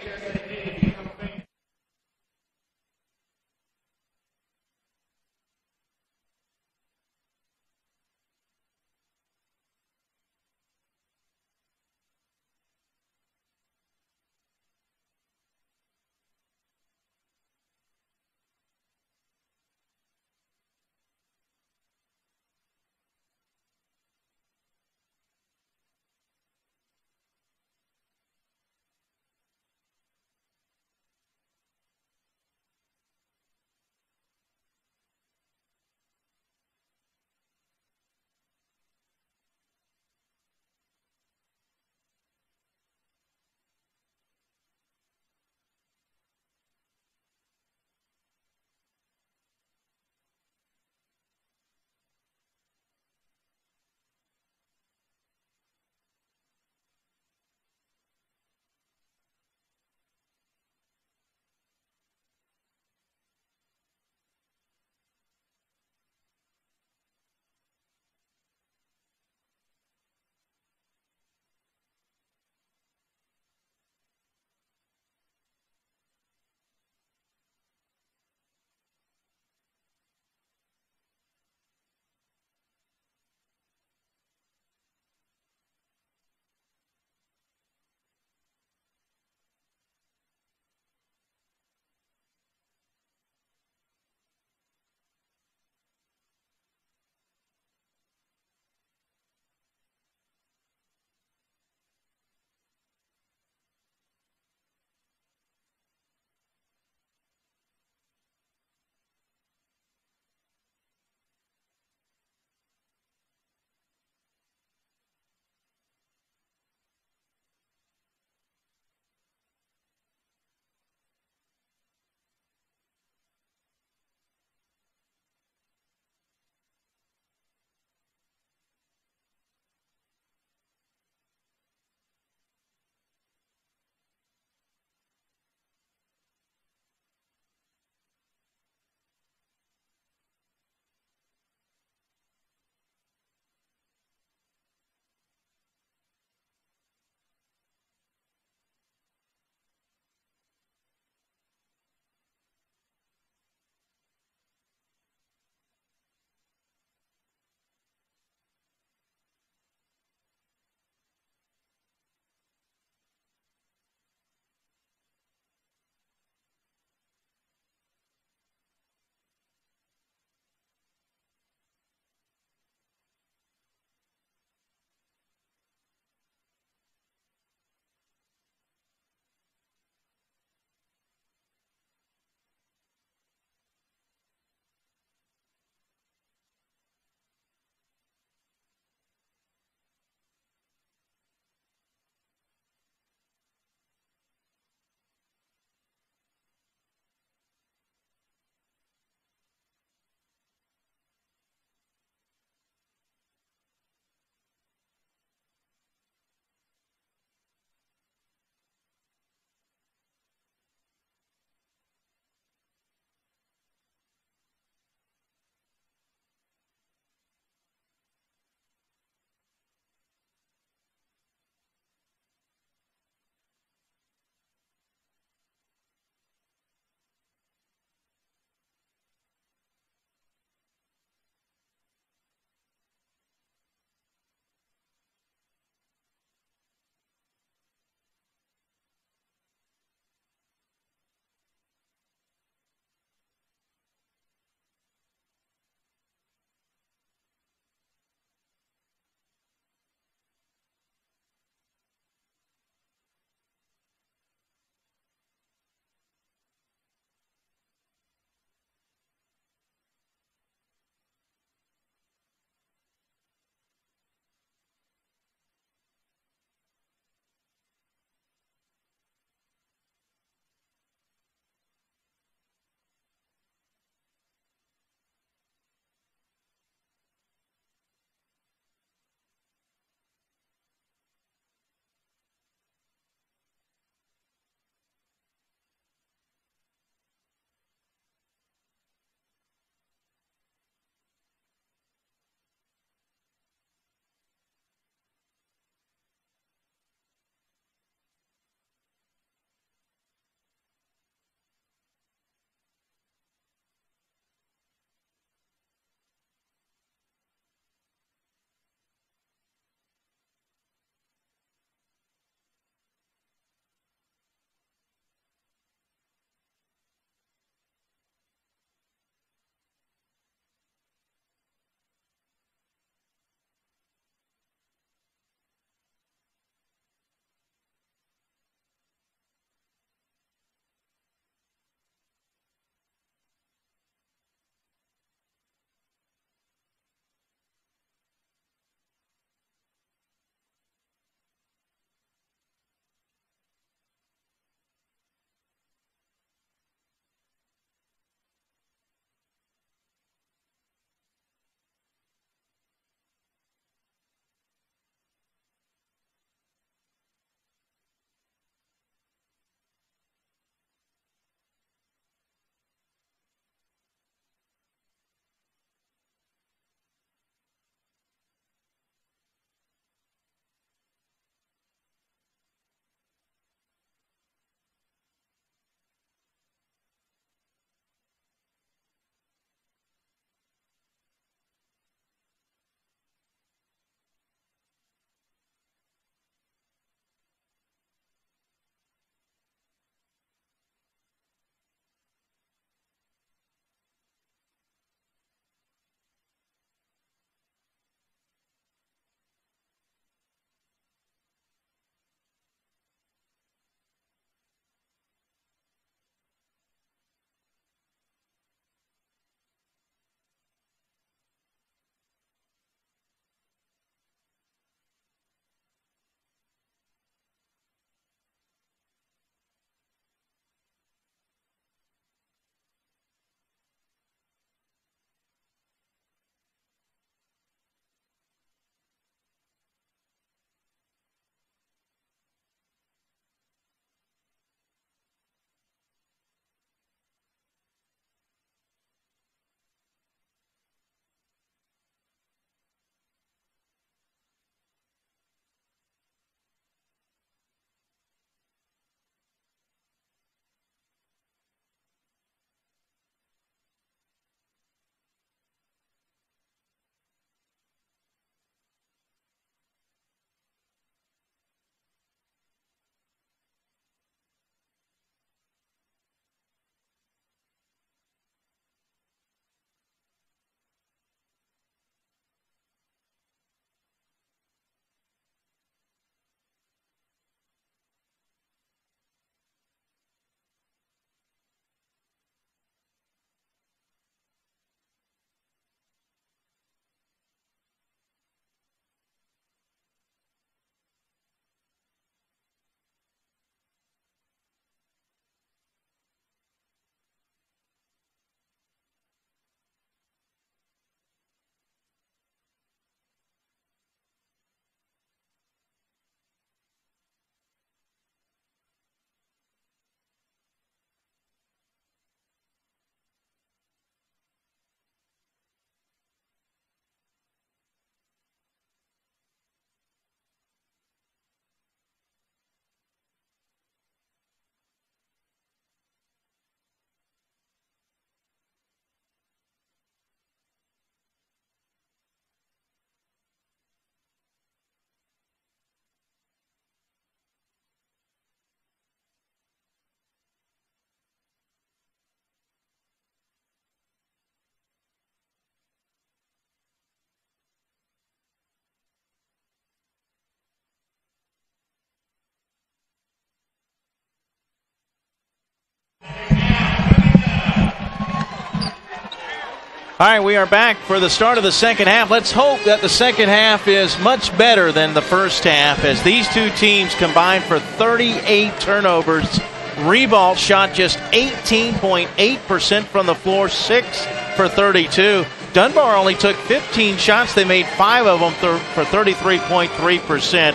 All right, we are back for the start of the second half. Let's hope that the second half is much better than the first half, as these two teams combined for 38 turnovers. Ribault shot just 18.8% from the floor, 6 for 32. Dunbar only took 15 shots. They made 5 of them for 33.3%.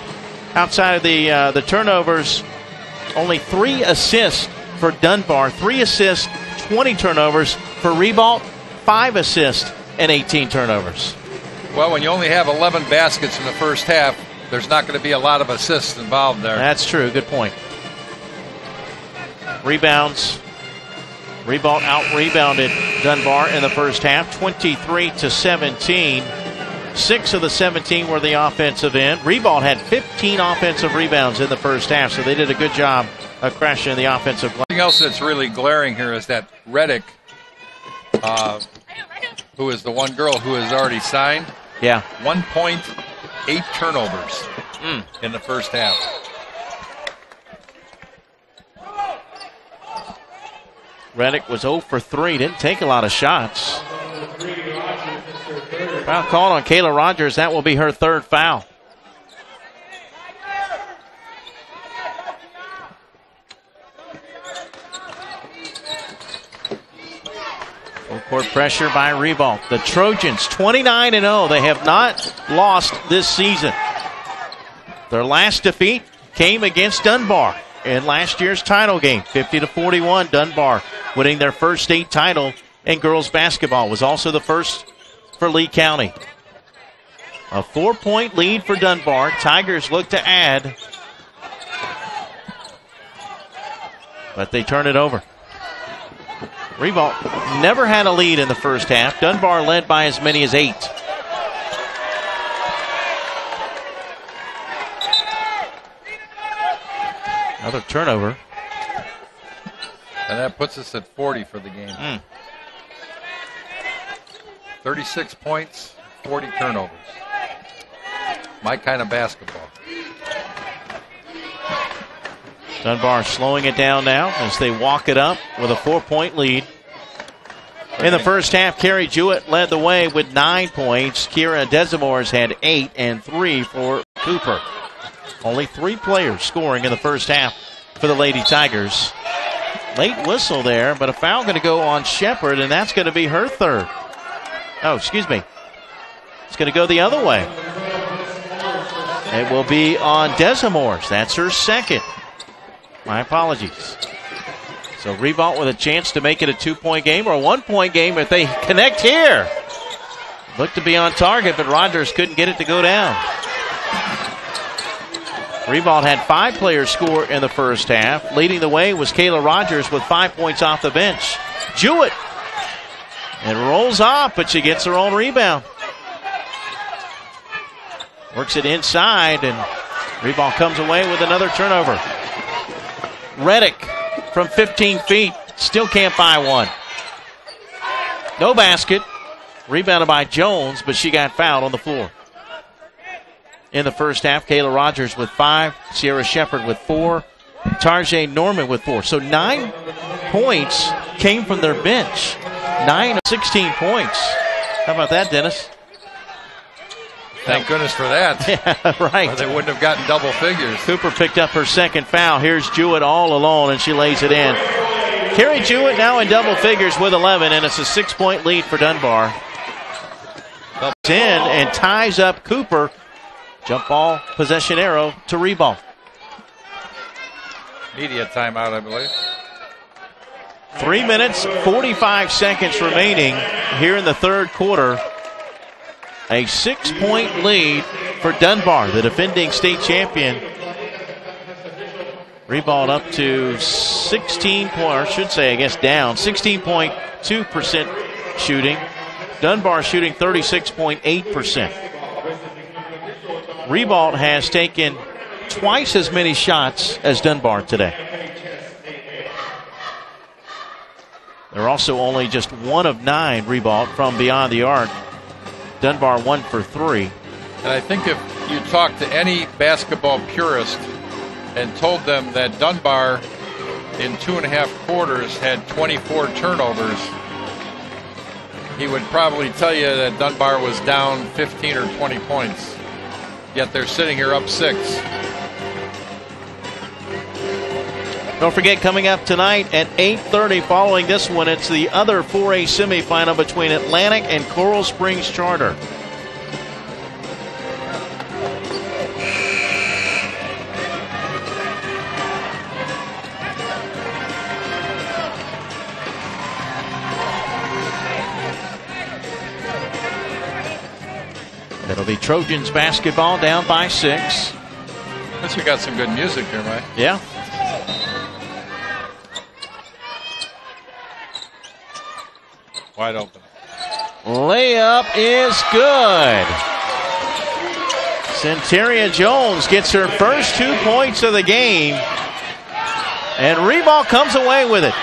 Outside of the turnovers, only 3 assists for Dunbar. 3 assists, 20 turnovers for Ribault. 5 assists and 18 turnovers. Well, when you only have 11 baskets in the first half, there's not going to be a lot of assists involved there. That's true. Good point. Rebounds. Ribault out-rebounded Dunbar in the first half, 23-17. 6 of the 17 were the offensive end. Ribault had 15 offensive rebounds in the first half, so they did a good job of crashing the offensive glass. Something else that's really glaring here is that Reddick, who is the one girl who has already signed, 1.8 turnovers in the first half. Reddick was 0 for 3, didn't take a lot of shots. Foul called on Kayla Rogers. That will be her 3rd foul. Full court pressure by Ribault. The Trojans 29-0. They have not lost this season. Their last defeat came against Dunbar in last year's title game, 50-41. Dunbar winning their first state title in girls basketball. Was also the first for Lee County. A 4-point lead for Dunbar. Tigers look to add, but they turn it over. Ribault never had a lead in the first half. Dunbar led by as many as 8. Another turnover. And that puts us at 40 for the game. 36 points, 40 turnovers. My kind of basketball. Dunbar slowing it down now as they walk it up with a 4-point lead. In the first half, Carrie Jewett led the way with 9 points. Kira Desimores had 8 and 3 for Cooper. Only 3 players scoring in the first half for the Lady Tigers. Late whistle there, but a foul going to go on Shepard, and that's going to be her 3rd. Oh, excuse me. It's going to go the other way. It will be on Desimores. That's her 2nd. My apologies. So Ribault with a chance to make it a 2-point game or a 1-point game if they connect here. Looked to be on target, but Rogers couldn't get it to go down. Ribault had 5 players score in the first half. Leading the way was Kayla Rogers with 5 points off the bench. Jewett. It rolls off, but she gets her own rebound. Works it inside, and Ribault comes away with another turnover. Reddick from 15 feet. Still can't buy one. No basket. Rebounded by Jones, but she got fouled on the floor. In the first half, Kayla Rogers with 5. Sierra Shepard with 4. Tarjay Norman with 4. So 9 points came from their bench. 9 of 16 points. How about that, Dennis? Thank goodness for that. Yeah, right. Or they wouldn't have gotten double figures. Cooper picked up her 2nd foul. Here's Jewett all alone, and she lays it in. Carrie Jewett now in double figures with 11, and it's a 6-point lead for Dunbar. In and ties up Cooper. Jump ball, possession arrow to Ribault. Media timeout, I believe. 3 minutes, 45 seconds remaining here in the third quarter. A 6-point lead for Dunbar, the defending state champion. Ribault up to 16 points, or should say, I guess, down. 16.2% shooting. Dunbar shooting 36.8%. Ribault has taken twice as many shots as Dunbar today. They're also only just 1 of 9, Ribault, from beyond the arc. Dunbar 1 for 3. And I think if you talk to any basketball purist and told them that Dunbar in 2.5 quarters had 24 turnovers, he would probably tell you that Dunbar was down 15 or 20 points. Yet they're sitting here up 6. Don't forget, coming up tonight at 8:30 following this one, it's the other 4A semifinal between Atlantic and Coral Springs Charter. It'll be Trojans basketball down by 6. Guess we got some good music here, Mike. Yeah. Wide open. Layup is good. Centeria Jones gets her first 2 points of the game. And Ribault comes away with it.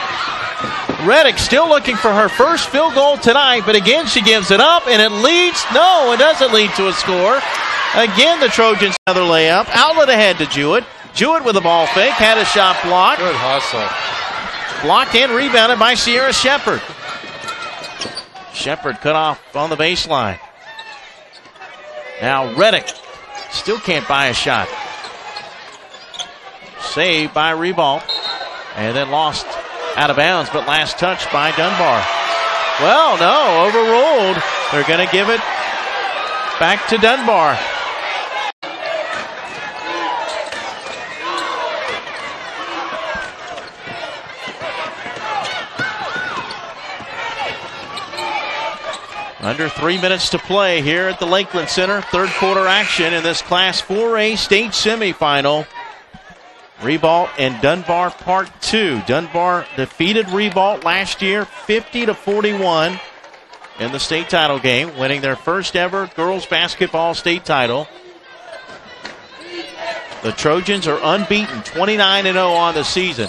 Reddick still looking for her first field goal tonight, but again she gives it up, and it leads. No, it doesn't lead to a score. Again, the Trojans another layup. Outlet ahead to Jewett. Jewett with a ball fake, had a shot blocked. Good hustle. Blocked and rebounded by Sierra Shepard. Shepard cut off on the baseline. Now Reddick still can't buy a shot. Saved by Ribault, and then lost out of bounds, but last touch by Dunbar. Well, no, overruled. They're going to give it back to Dunbar. Under 3 minutes to play here at the Lakeland Center. Third quarter action in this Class 4A state semifinal. Ribault and Dunbar Part 2. Dunbar defeated Ribault last year 50-41 in the state title game, winning their first ever girls basketball state title. The Trojans are unbeaten, 29-0 on the season.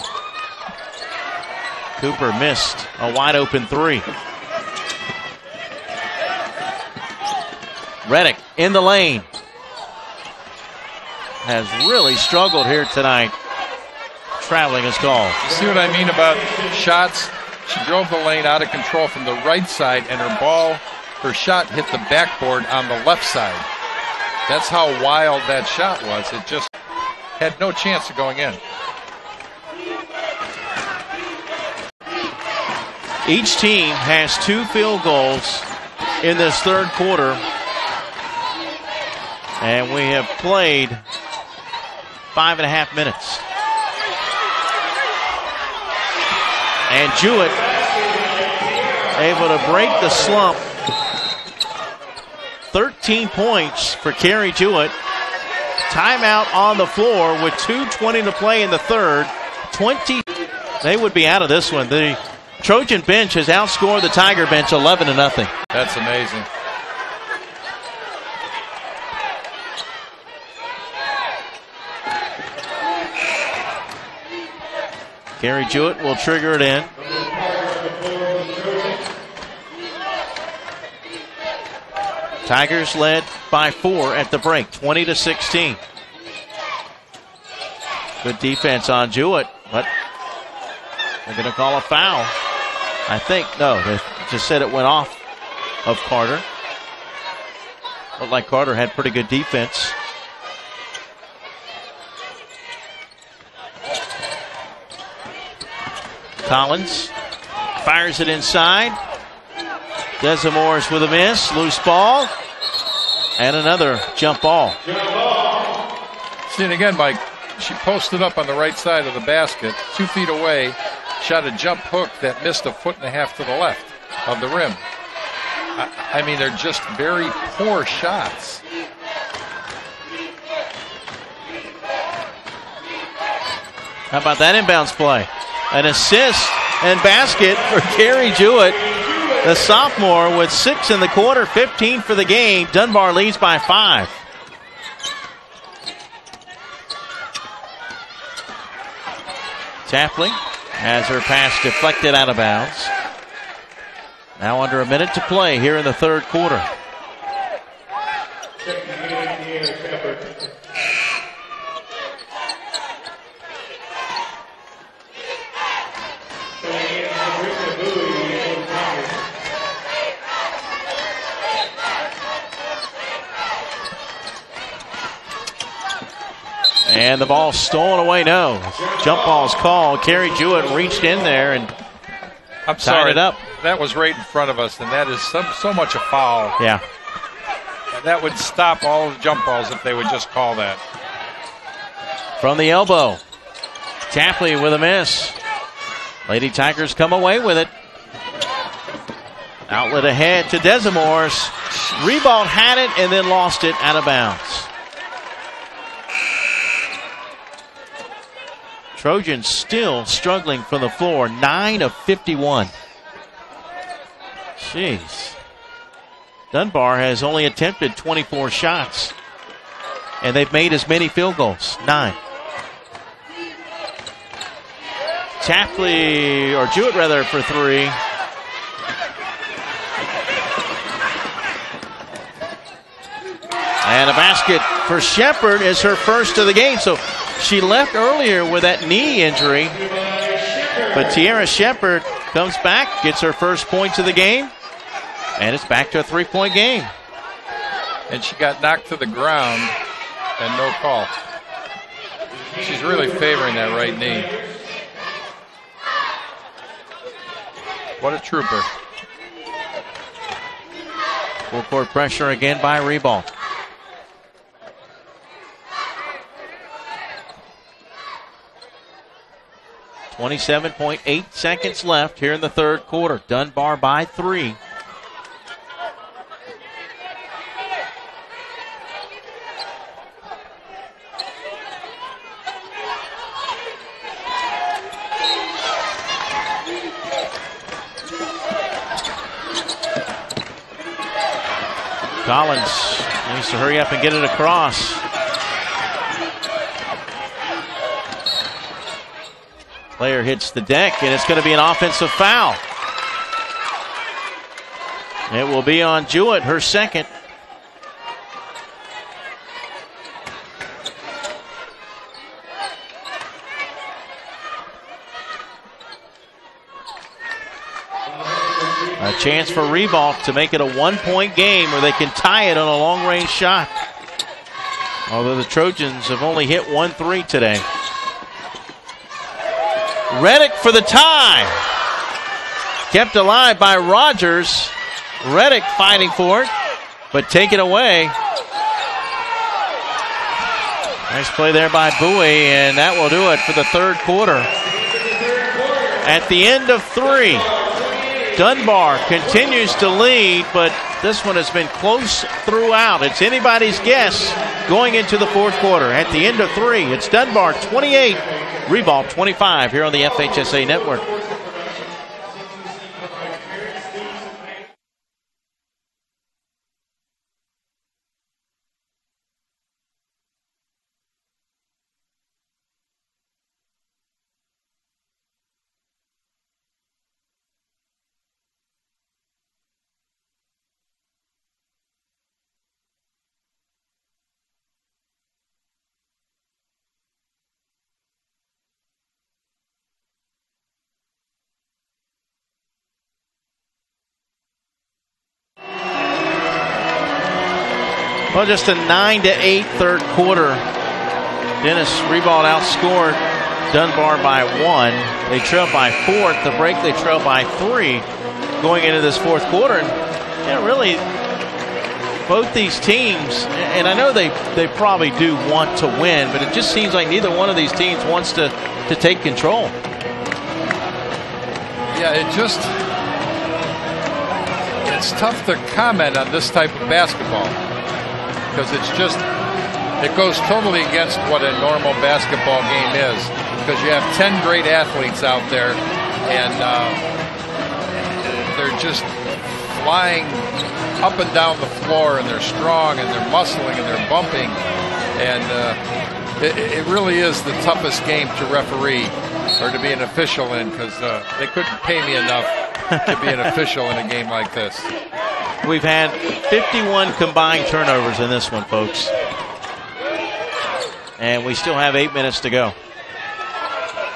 Cooper missed a wide open 3. Reddick in the lane. Has really struggled here tonight. Traveling is called. See what I mean about shots? She drove the lane out of control from the right side, and her shot hit the backboard on the left side. That's how wild that shot was. It just had no chance of going in. Each team has 2 field goals in this third quarter. And we have played 5.5 minutes. And Jewett able to break the slump. 13 points for Carrie Jewett. Timeout on the floor with 2:20 to play in the third. 20. They would be out of this one. The Trojan bench has outscored the Tiger bench 11-0. That's amazing. Carrie Jewett will trigger it in. Tigers led by 4 at the break, 20-16. Good defense on Jewett, but they're going to call a foul. I think, no, they just said it went off of Carter. Looked like Carter had pretty good defense. Collins fires it inside. Desamores with a miss. Loose ball. And another jump ball. See it again, Mike. She posted up on the right side of the basket, 2 feet away, shot a jump hook that missed 1.5 feet to the left of the rim. I mean, they're just very poor shots. How about that inbounds play? An assist and basket for Carrie Jewett, the sophomore, with 6 in the quarter, 15 for the game. Dunbar leads by 5. Tapley has her pass deflected out of bounds. Now under a minute to play here in the third quarter. And the ball stolen away. No. Jump ball's called. Carrie Jewett reached in there and tied it up. That was right in front of us, and that is so much a foul. Yeah. And that would stop all the jump balls if they would just call that. From the elbow. Tapley with a miss. Lady Tigers come away with it. Outlet ahead to Desamores. Ribault had it and then lost it out of bounds. Trojans still struggling from the floor. 9 of 51. Jeez. Dunbar has only attempted 24 shots. And they've made as many field goals. 9. Tapley, or Jewett rather, for 3. And a basket for Shepard is her first of the game. So she left earlier with that knee injury. But Tiara Shepard comes back, gets her first points of the game. And it's back to a 3-point game. And she got knocked to the ground and no call. She's really favoring that right knee. What a trooper. Full court pressure again by Ribault. .8 seconds left here in the third quarter. Dunbar by 3. Collins needs to hurry up and get it across. Player hits the deck, and it's going to be an offensive foul. It will be on Jewett, her second. A chance for Ribault to make it a 1-point game where they can tie it on a long-range shot. Although the Trojans have only hit 1 3 today. Reddick for the tie. Kept alive by Rogers. Reddick fighting for it, but taken away. Nice play there by Bowie, and that will do it for the third quarter. At the end of 3, Dunbar continues to lead, but this one has been close throughout. It's anybody's guess going into the fourth quarter. At the end of 3, it's Dunbar 28, Ribault 25 here on the FHSAA Network. Well, just a 9-8 third quarter. Dennis Ribault outscored Dunbar by 1. They trail by 4 at the break. They trail by 3 going into this fourth quarter. And really, both these teams, and I know they probably do want to win, but it just seems like neither one of these teams wants to take control. Yeah, it's tough to comment on this type of basketball. Because it goes totally against what a normal basketball game is. Because you have 10 great athletes out there, and they're just flying up and down the floor, and they're strong, and they're muscling, and they're bumping. And it really is the toughest game to referee or to be an official in, because they couldn't pay me enough to be an official in a game like this. We've had 51 combined turnovers in this one, folks. And we still have 8 minutes to go.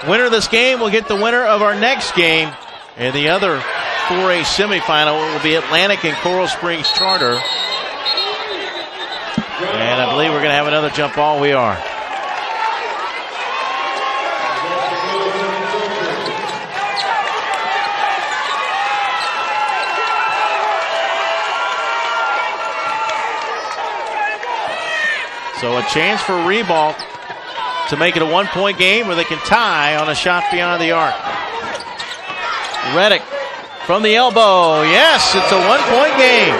Winner of this game will get the winner of our next game. And the other 4A semifinal will be Atlantic and Coral Springs Charter. And I believe we're going to have another jump ball. We are. So a chance for Ribault to make it a 1-point game, where they can tie on a shot beyond the arc. Reddick from the elbow. Yes, it's a 1-point game.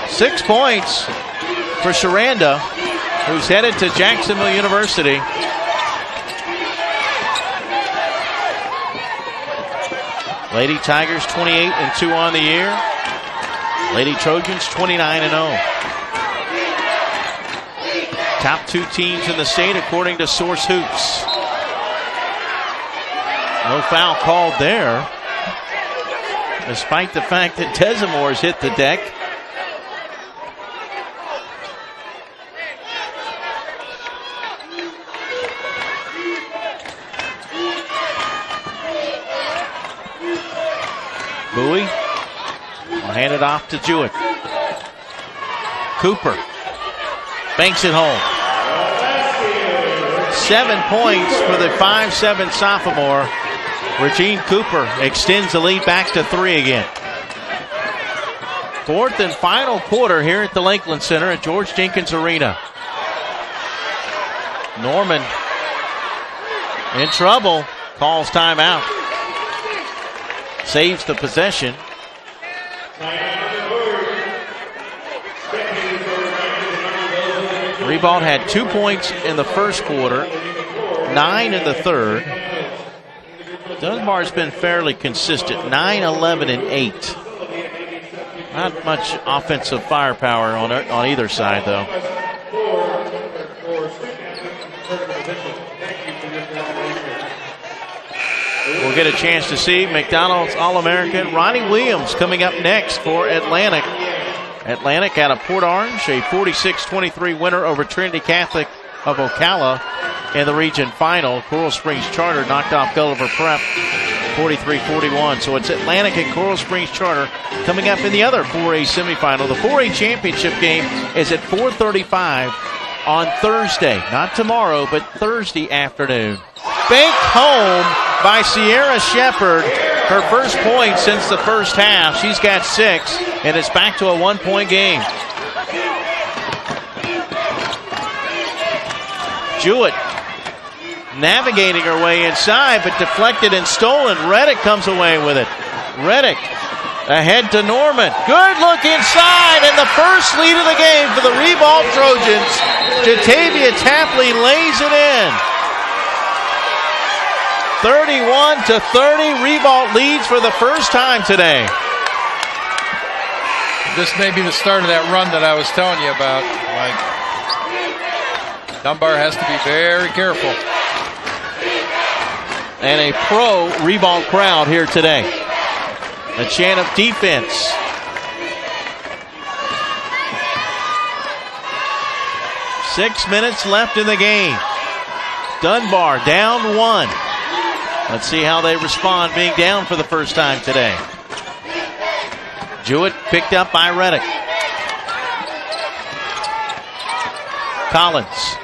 6 points for Sharanda, who's headed to Jacksonville University. Lady Tigers 28-2 on the year. Lady Trojans 29-0. Top 2 teams in the state according to Source Hoops. No foul called there, despite the fact that Desamore's hit the deck. Bowie will hand it off to Jewett. Cooper banks it home. 7 points for the 5'7" sophomore. Regine Cooper extends the lead back to 3 again. Fourth and final quarter here at the Lakeland Center at George Jenkins Arena. Norman in trouble, calls timeout. Saves the possession. Ribault had 2 points in the first quarter, 9 in the third. Dunbar's been fairly consistent, 9, 11, and 8. Not much offensive firepower on either side, though. We'll get a chance to see McDonald's All-American Ronnie Williams coming up next for Atlantic. Atlantic out of Port Orange, a 46-23 winner over Trinity Catholic of Ocala in the region final. Coral Springs Charter knocked off Gulliver Prep 43-41. So it's Atlantic and Coral Springs Charter coming up in the other 4A semifinal. The 4A championship game is at 4:35 on Thursday. Not tomorrow, but Thursday afternoon. Banked home by Sierra Shepard. Her first point since the first half. She's got 6, and it's back to a 1-point game. Jewett navigating her way inside, but deflected and stolen. Reddick comes away with it. Reddick ahead to Norman. Good look inside, and the first lead of the game for the Ribault Trojans. Jatavia Tapley lays it in. 31-30, Ribault leads for the first time today. This may be the start of that run that I was telling you about, Mike. Dunbar has to be very careful. And a pro Ribault crowd here today. A chant of defense. 6 minutes left in the game. Dunbar down 1. Let's see how they respond being down for the first time today. Jewett picked up by Reddick. Collins.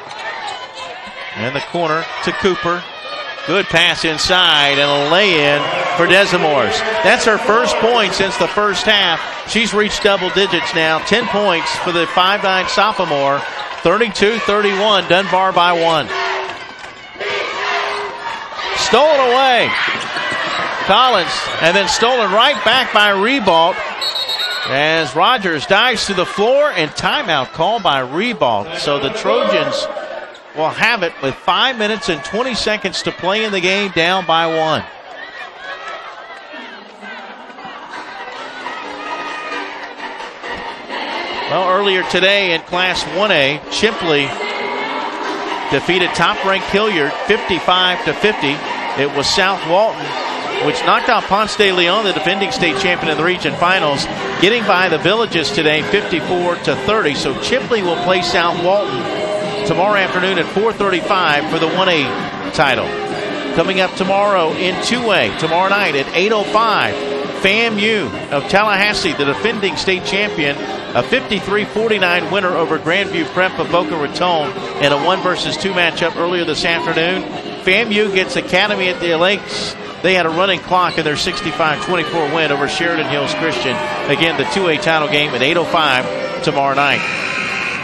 In the corner to Cooper. Good pass inside and a lay-in for Desamore's. That's her first point since the first half. She's reached double digits now. 10 points for the 5'9" sophomore. 32-31, Dunbar by 1. Stolen away. Collins, and then stolen right back by Ribault as Rogers dives to the floor, and timeout called by Ribault. So the Trojans will have it with 5 minutes and 20 seconds to play in the game, down by 1. Well, earlier today in Class 1A, Chipley defeated top-ranked Hilliard 55-50. It was South Walton which knocked out Ponce de Leon, the defending state champion in the region finals, getting by the Villages today 54-30. So Chipley will play South Walton tomorrow afternoon at 4:35 for the 1A title. Coming up tomorrow in 2A, tomorrow night at 8:05, FAMU of Tallahassee, the defending state champion, a 53-49 winner over Grandview Prep of Boca Raton in a 1-versus-2 matchup earlier this afternoon. FAMU gets Academy at the Lakes. They had a running clock in their 65-24 win over Sheridan Hills Christian. Again, the 2A title game at 8:05 tomorrow night.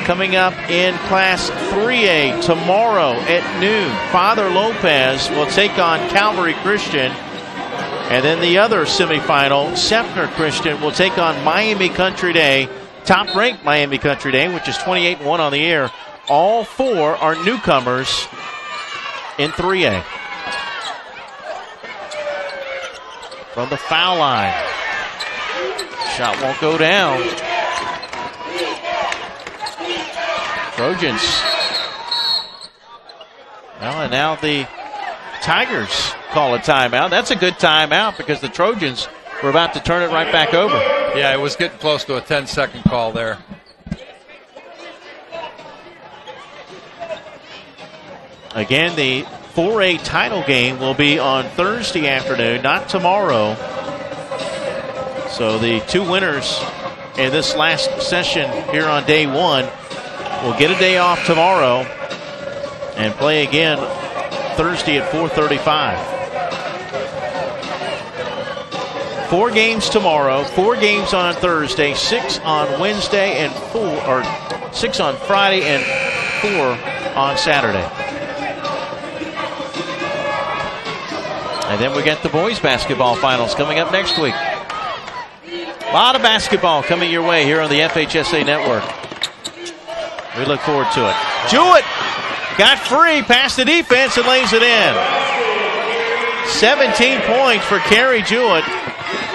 Coming up in Class 3A tomorrow at noon, Father Lopez will take on Calvary Christian. And then the other semifinal, Sefner Christian will take on Miami Country Day, top-ranked Miami Country Day, which is 28-1 on the year. All four are newcomers in 3A. From the foul line. Shot won't go down. Trojans. Well, and now the Tigers call a timeout. That's a good timeout because the Trojans were about to turn it right back over. Yeah, it was getting close to a 10-second call there. Again, the 4A title game will be on Thursday afternoon, not tomorrow. So the two winners in this last session here on day one will get a day off tomorrow and play again Thursday at 4:35. 4 games tomorrow, 4 games on Thursday, 6 on Wednesday, and 6 on Friday, and 4 on Saturday. And then we get the boys basketball finals coming up next week. A lot of basketball coming your way here on the FHSAA network. We look forward to it. Jewett got free past the defense and lays it in. 17 points for Carrie Jewett.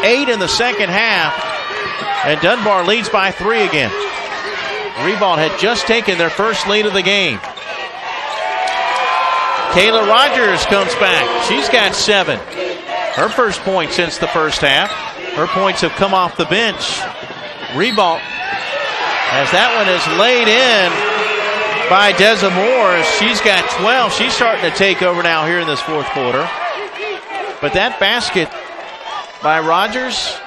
8 in the second half. And Dunbar leads by 3 again. Ribault had just taken their first lead of the game. Kayla Rogers comes back. She's got 7. Her first point since the first half. Her points have come off the bench. Ribault, as that one is laid in by Deza Moore. She's got 12. She's starting to take over now here in this fourth quarter. But that basket by Rogers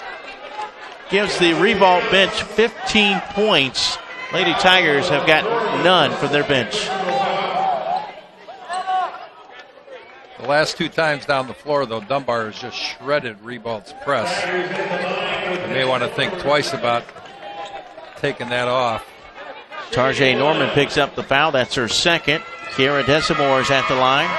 gives the Ribault bench 15 points. Lady Tigers have got none from their bench. The last 2 times down the floor, though, Dunbar has just shredded Ribault's press. They may want to think twice about taking that off. Tarjay Norman picks up the foul. That's her second. Kiara Desamore is at the line.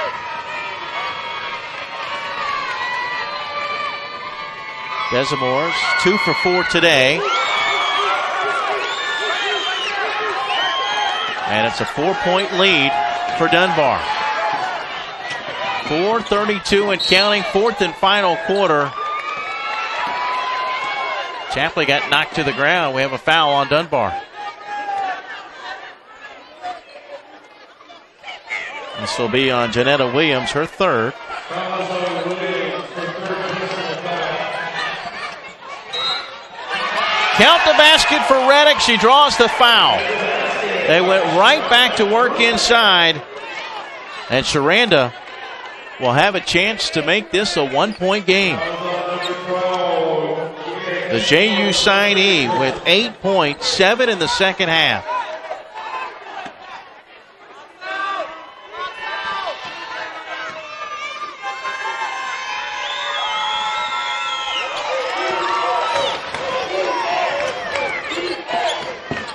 Desamore's 2 for 4 today. And it's a 4-point lead for Dunbar. 4:32 and counting, fourth and final quarter. Chapley got knocked to the ground. We have a foul on Dunbar. This will be on Janetta Williams, her third. Count the basket for Reddick. She draws the foul. They went right back to work inside. And Sharanda will have a chance to make this a 1-point game. The JU signee with 8 points, 7 in the second half.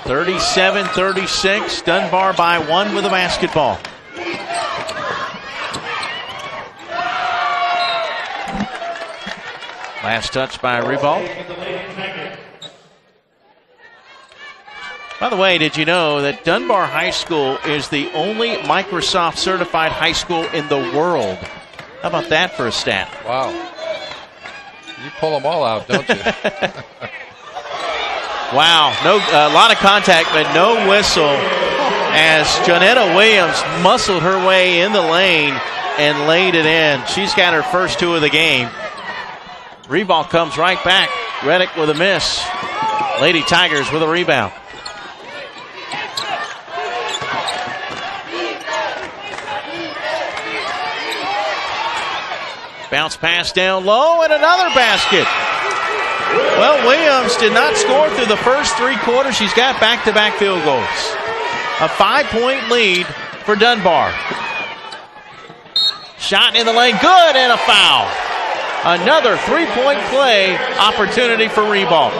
(37-36), Dunbar by 1 with a basketball. Last touch by Ribault. By the way, did you know that Dunbar High School is the only Microsoft certified high school in the world? How about that for a stat? Wow. You pull them all out, don't you? Wow. A lot of contact, but no whistle as Janetta Williams muscled her way in the lane and laid it in. She's got her first 2 of the game. Ribault comes right back. Reddick with a miss. Lady Tigers with a rebound. Bounce pass down low and another basket. Well, Williams did not score through the first 3 quarters. She's got back-to-back field goals. A 5-point lead for Dunbar. Shot in the lane, good, and a foul. Another 3-point play opportunity for Ribault.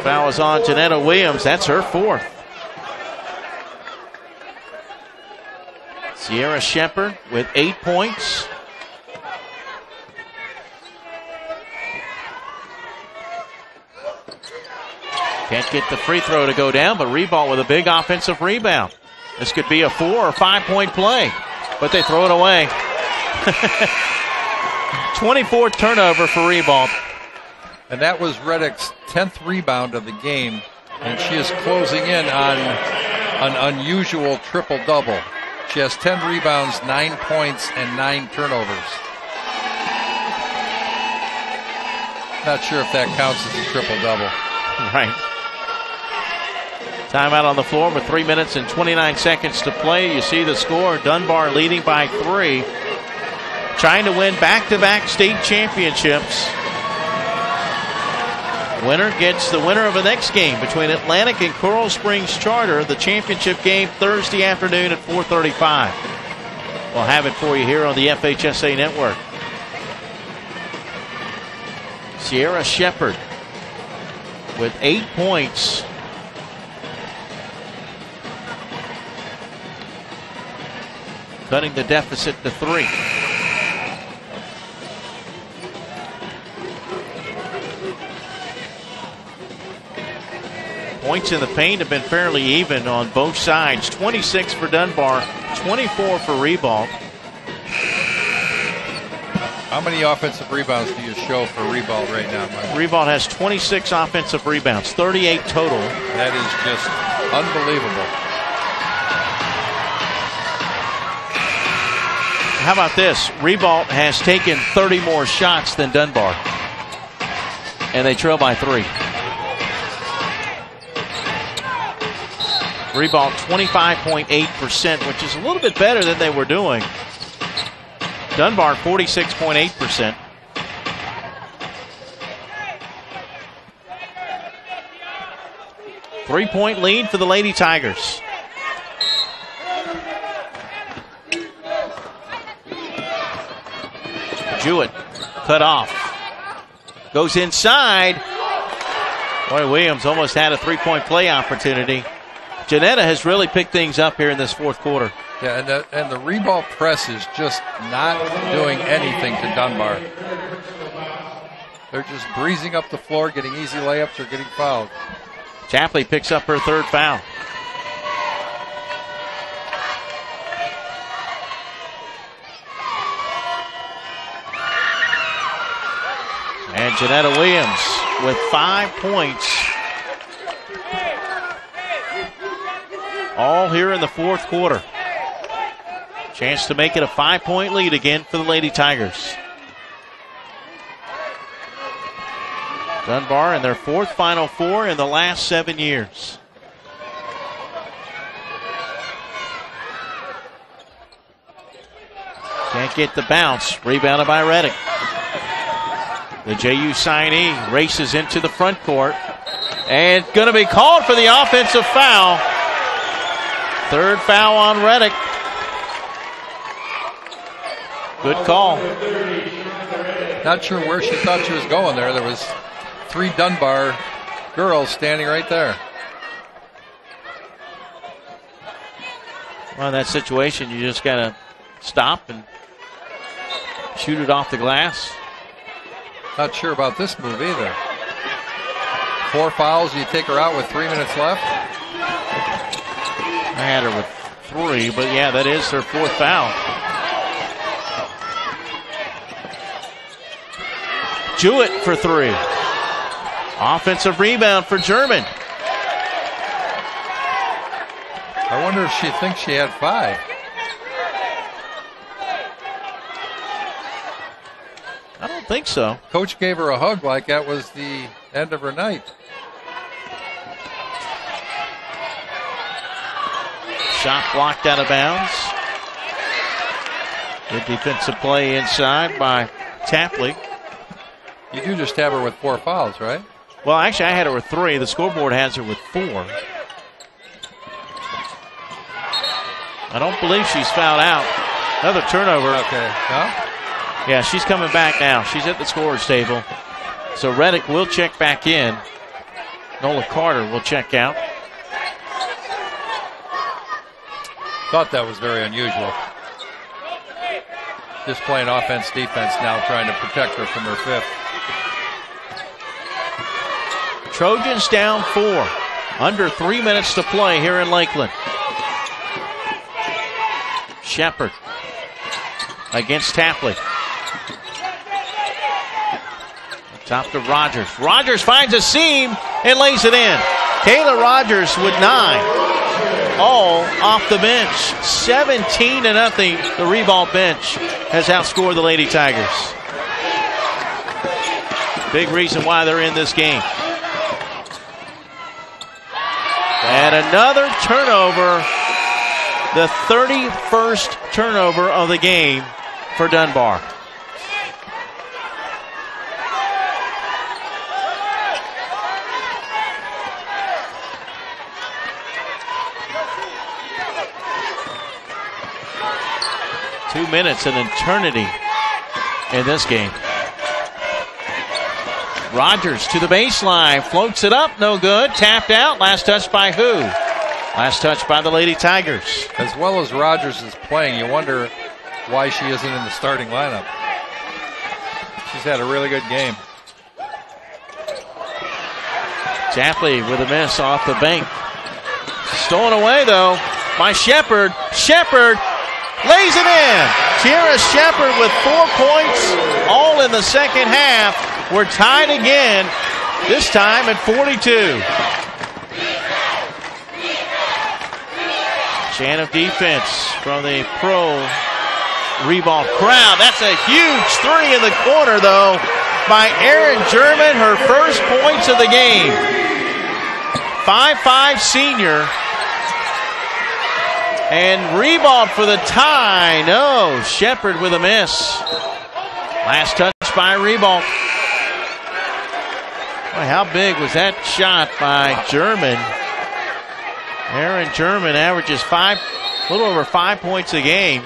Foul is on Janetta Williams. That's her fourth. Sierra Shepard with 8 points. Can't get the free throw to go down, but Ribault with a big offensive rebound. This could be a 4 or 5 point play, but they throw it away. 24th turnover for Ribault. And that was Reddick's 10th rebound of the game, and she is closing in on an unusual triple-double. She has 10 rebounds, 9 points, and 9 turnovers. Not sure if that counts as a triple-double. Right. Timeout on the floor with 3 minutes and 29 seconds to play. You see the score, Dunbar leading by 3. Trying to win back-to-back state championships. Winner gets the winner of the next game between Atlantic and Coral Springs Charter. The championship game Thursday afternoon at 4:35. We'll have it for you here on the FHSAA Network. Sierra Shepard with 8 points. Cutting the deficit to 3. Points in the paint have been fairly even on both sides. 26 for Dunbar, 24 for Ribault. How many offensive rebounds do you show for Ribault right now, Mike? Ribault has 26 offensive rebounds, 38 total. That is just unbelievable. How about this? Ribault has taken 30 more shots than Dunbar, and they trail by 3. Ribault 25.8%, which is a little bit better than they were doing. Dunbar 46.8%. Three-point lead for the Lady Tigers. Jewett cut off. Goes inside. Boy, Williams almost had a three-point play opportunity. Janetta has really picked things up here in this fourth quarter. Yeah, and the Ribault press is just not doing anything to Dunbar. They're just breezing up the floor, getting easy layups or getting fouled. Chapley picks up her third foul. And Janetta Williams with 5 points. All here in the fourth quarter. Chance to make it a 5-point lead again for the Lady Tigers. Dunbar in their fourth Final Four in the last 7 years. Can't get the bounce. Rebounded by Reddick. The JU signee races into the front court. And going to be called for the offensive foul. Third foul on Reddick. Good call. Not sure where she thought she was going there. There was 3 Dunbar girls standing right there. Well, in that situation, you just got to stop and shoot it off the glass. Not sure about this move either. 4 fouls, you take her out with 3 minutes left. I had her with 3, but yeah, that is her fourth foul. Jewett for 3. Offensive rebound for German. I wonder if she thinks she had 5. I don't think so. Coach gave her a hug like that was the end of her night. Shot blocked out of bounds. Good defensive play inside by Tapley. You do just have her with 4 fouls, right? Well, actually, I had her with 3. The scoreboard has her with 4. I don't believe she's fouled out. Another turnover. Okay. No? Yeah, she's coming back now. She's at the scorer's table. So Reddick will check back in. Nola Carter will check out. Thought that was very unusual. Just playing offense, defense now, trying to protect her from her fifth. Trojans down 4. Under 3 minutes to play here in Lakeland. Shepard against Tapley. Top to Rogers. Rogers finds a seam and lays it in. Kayla Rogers with 9. All off the bench. 17-0. The Ribault bench has outscored the Lady Tigers. Big reason why they're in this game. And another turnover. The 31st turnover of the game for Dunbar. Two minutes, an eternity in this game. Rogers to the baseline, floats it up, no good. Tapped out, last touch by who? Last touch by the Lady Tigers. As well as Rogers is playing, you wonder why she isn't in the starting lineup. She's had a really good game. Tapley with a miss off the bank. Stolen away, though, by Shepard. Shepard lays it in. Tierra Shepard with 4 points, all in the second half. We're tied again, this time at 42. Chant of defense from the pro Ribault crowd. That's a huge three in the corner, though, by Erin German, her first points of the game. 5'5" senior. And Ribault for the tie. No, Shepard with a miss. Last touch by Ribault. Boy, how big was that shot by German? Erin German averages a little over 5 points a game.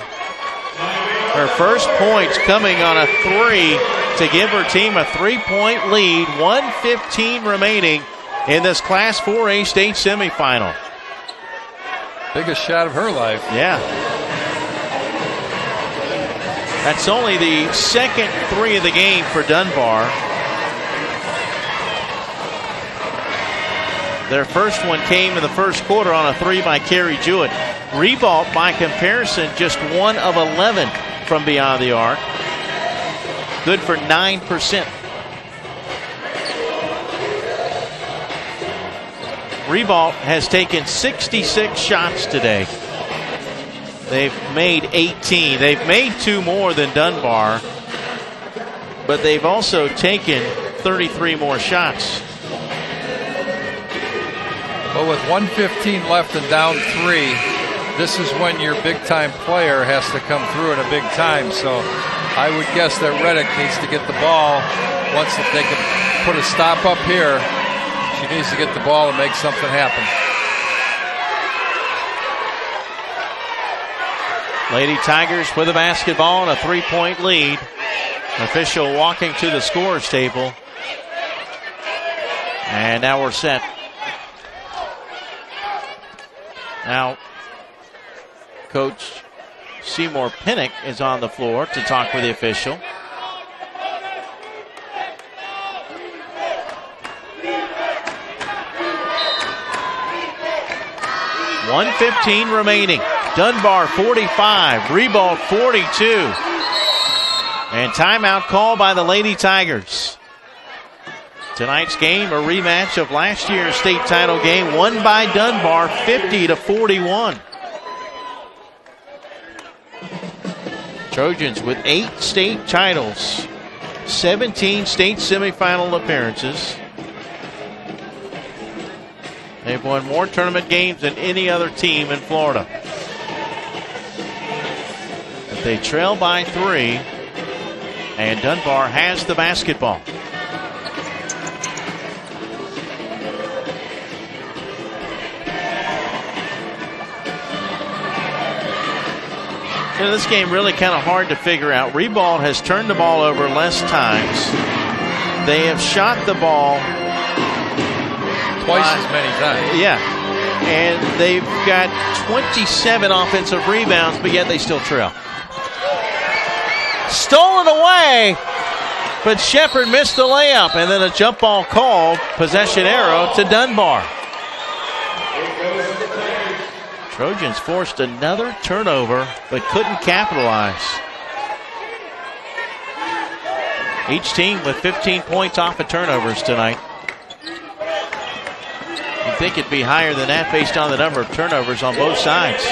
Her first points coming on a 3 to give her team a 3-point lead. 1:15 remaining in this Class 4A state semifinal. Biggest shot of her life. Yeah. That's only the second 3 of the game for Dunbar. Their first one came in the first quarter on a 3 by Carrie Jewett. Ribault, by comparison, just 1 of 11 from beyond the arc. Good for 9%. Ribault has taken 66 shots today. They've made 18. They've made 2 more than Dunbar, but they've also taken 33 more shots. Well, with 1:15 left and down 3, this is when your big-time player has to come through in a big time. So I would guess that Reddick needs to get the ball. Once if they can put a stop up here, she needs to get the ball and make something happen. Lady Tigers with a basketball and a 3-point lead. Official walking to the scorer's table. And now we're set. Now, Coach Seymour Pinnock is on the floor to talk with the official. .115 remaining. Dunbar 45, Ribault 42. And timeout call by the Lady Tigers. Tonight's game, a rematch of last year's state title game, won by Dunbar 50-41. Trojans with 8 state titles, 17 state semifinal appearances. They've won more tournament games than any other team in Florida. But they trail by 3, and Dunbar has the basketball. You know, this game really kind of hard to figure out. Ribault has turned the ball over less times. They have shot the ball twice as many times. Yeah. And they've got 27 offensive rebounds, but yet they still trail. Stolen away, but Shepard missed the layup, and then a jump ball called, possession arrow to Dunbar. Trojans forced another turnover, but couldn't capitalize. Each team with 15 points off of turnovers tonight. You'd think it'd be higher than that based on the number of turnovers on both sides.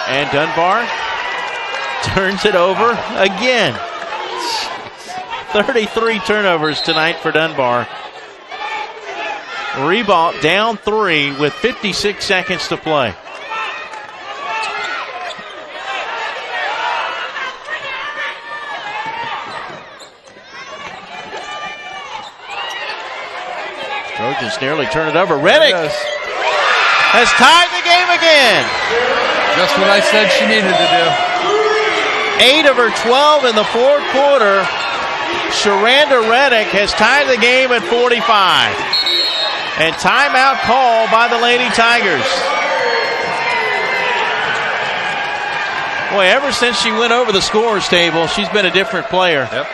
And Dunbar turns it over again. 33 turnovers tonight for Dunbar. Ribault down 3 with 56 seconds to play. Trojans nearly turn it over. Reddick has tied the game again. Just what I said she needed to do. 8 of her 12 in the fourth quarter. Sharanda Reddick has tied the game at 45. And timeout call by the Lady Tigers. Boy, ever since she went over the scorers table, she's been a different player. Yep.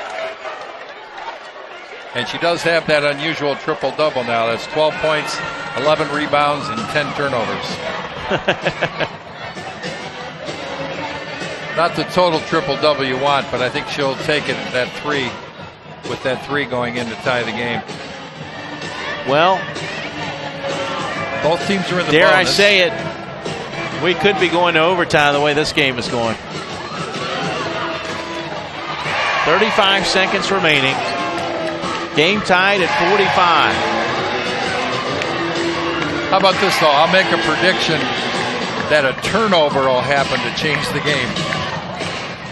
And she does have that unusual triple-double now. That's 12 points, 11 rebounds, and 10 turnovers. Not the total triple-double you want, but I think she'll take it that 3, with that 3 going in to tie the game. Well, both teams are in the dare bonus. I say it, we could be going to overtime the way this game is going. 35 seconds remaining. Game tied at 45. How about this, though? I'll make a prediction that a turnover will happen to change the game.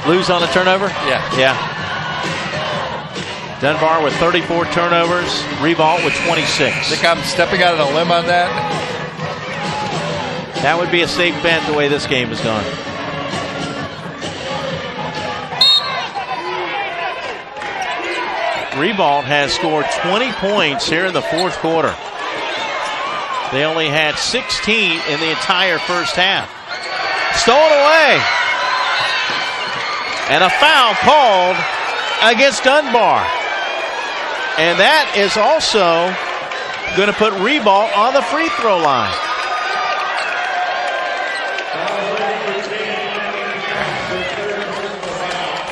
Lose on a turnover? Yeah. Yeah. Dunbar with 34 turnovers. Ribault with 26. Think I'm stepping out on a limb on that? That would be a safe bet the way this game has gone. Ribault has scored 20 points here in the fourth quarter. They only had 16 in the entire first half. Stolen away. And a foul called against Dunbar. And that is also going to put Ribault on the free throw line.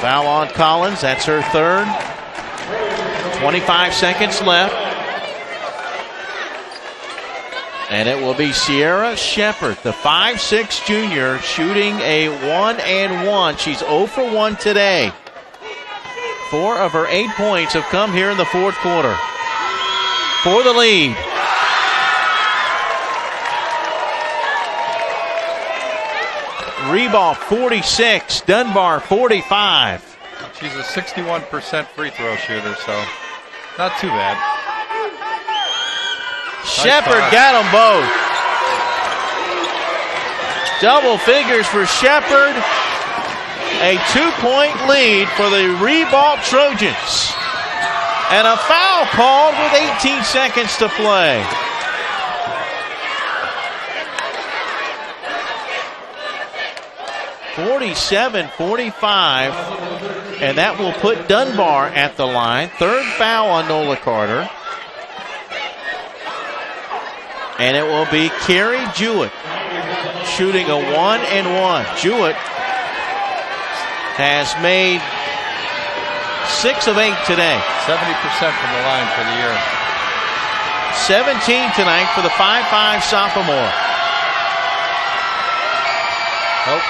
Foul on Collins. That's her third. 25 seconds left. And it will be Sierra Shepard, the 5'6" junior, shooting a 1-and-1. She's 0 for 1 today. 4 of her 8 points have come here in the fourth quarter. For the lead. Ribault 46, Dunbar 45. She's a 61% free throw shooter, so not too bad. Shepard got them both. Double figures for Shepard. A 2-point lead for the Ribault Trojans. And a foul called with 18 seconds to play. (47-45), and that will put Dunbar at the line. Third foul on Nola Carter. And it will be Carrie Jewett shooting a 1-and-1. Jewett has made 6 of 8 today. 70% from the line for the year. 17 tonight for the 5'5" sophomore. Nope.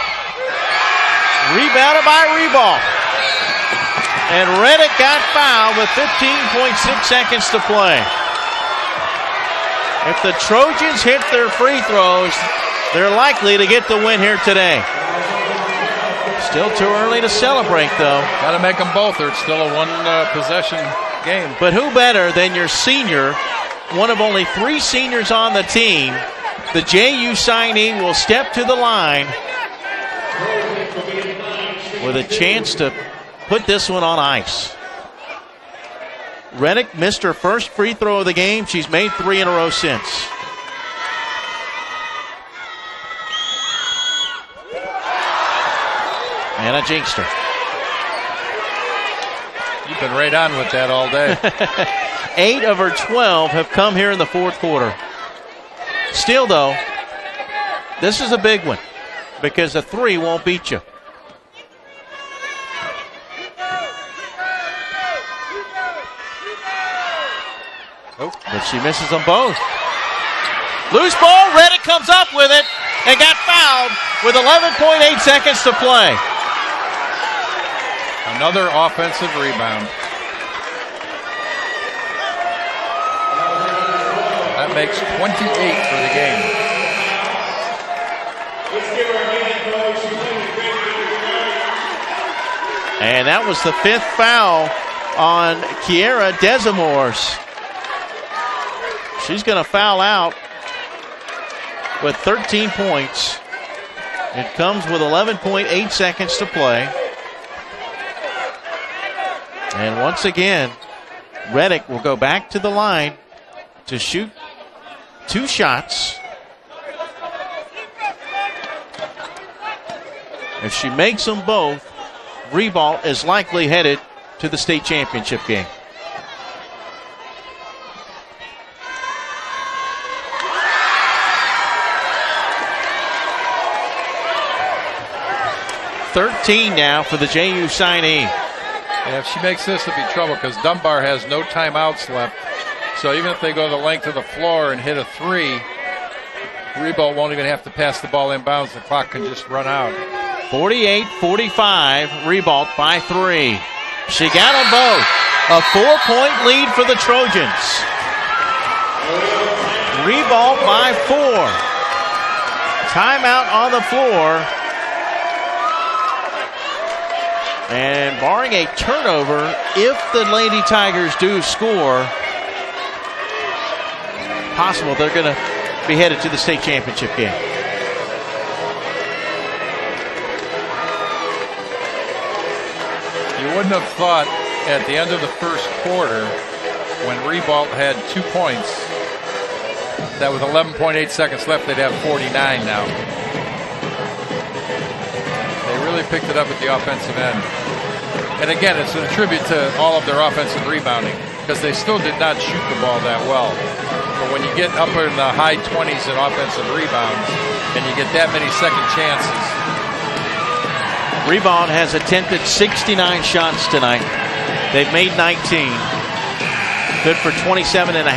Rebounded by Ribault. And Reddick got fouled with 15.6 seconds to play. If the Trojans hit their free throws, they're likely to get the win here today. Still too early to celebrate, though. Got to make them both, or it's still a one-possession game. But who better than your senior, one of only 3 seniors on the team? The JU signee will step to the line with a chance to put this one on ice. Reddick missed her first free throw of the game. She's made 3 in a row since. And I jinxed her. You've been right on with that all day. 8 of her 12 have come here in the fourth quarter. Still, though, this is a big one because a 3 won't beat you. But she misses them both. Loose ball. Reddick comes up with it and got fouled with 11.8 seconds to play. Another offensive rebound. That makes 28 for the game. And that was the 5th foul on Kiera Desamores. She's going to foul out with 13 points. It comes with 11.8 seconds to play. And once again, Reddick will go back to the line to shoot 2 shots. If she makes them both, Ribault is likely headed to the state championship game. .13 now for the JU signee. Yeah, if she makes this, it'll be trouble because Dunbar has no timeouts left. So even if they go the length of the floor and hit a 3, Ribault won't even have to pass the ball inbounds. The clock can just run out. 48-45, Ribault by 3. She got them both. A 4-point lead for the Trojans. Ribault by 4. Timeout on the floor. And barring a turnover, if the Lady Tigers do score, possible they're going to be headed to the state championship game. You wouldn't have thought at the end of the first quarter, when Ribault had 2 points, that with 11.8 seconds left, they'd have 49 now. They really picked it up at the offensive end. And again, it's a tribute to all of their offensive rebounding because they still did not shoot the ball that well. But when you get up in the high 20s in offensive rebounds and you get that many second chances. Ribault has attempted 69 shots tonight. They've made 19. Good for 27.5%.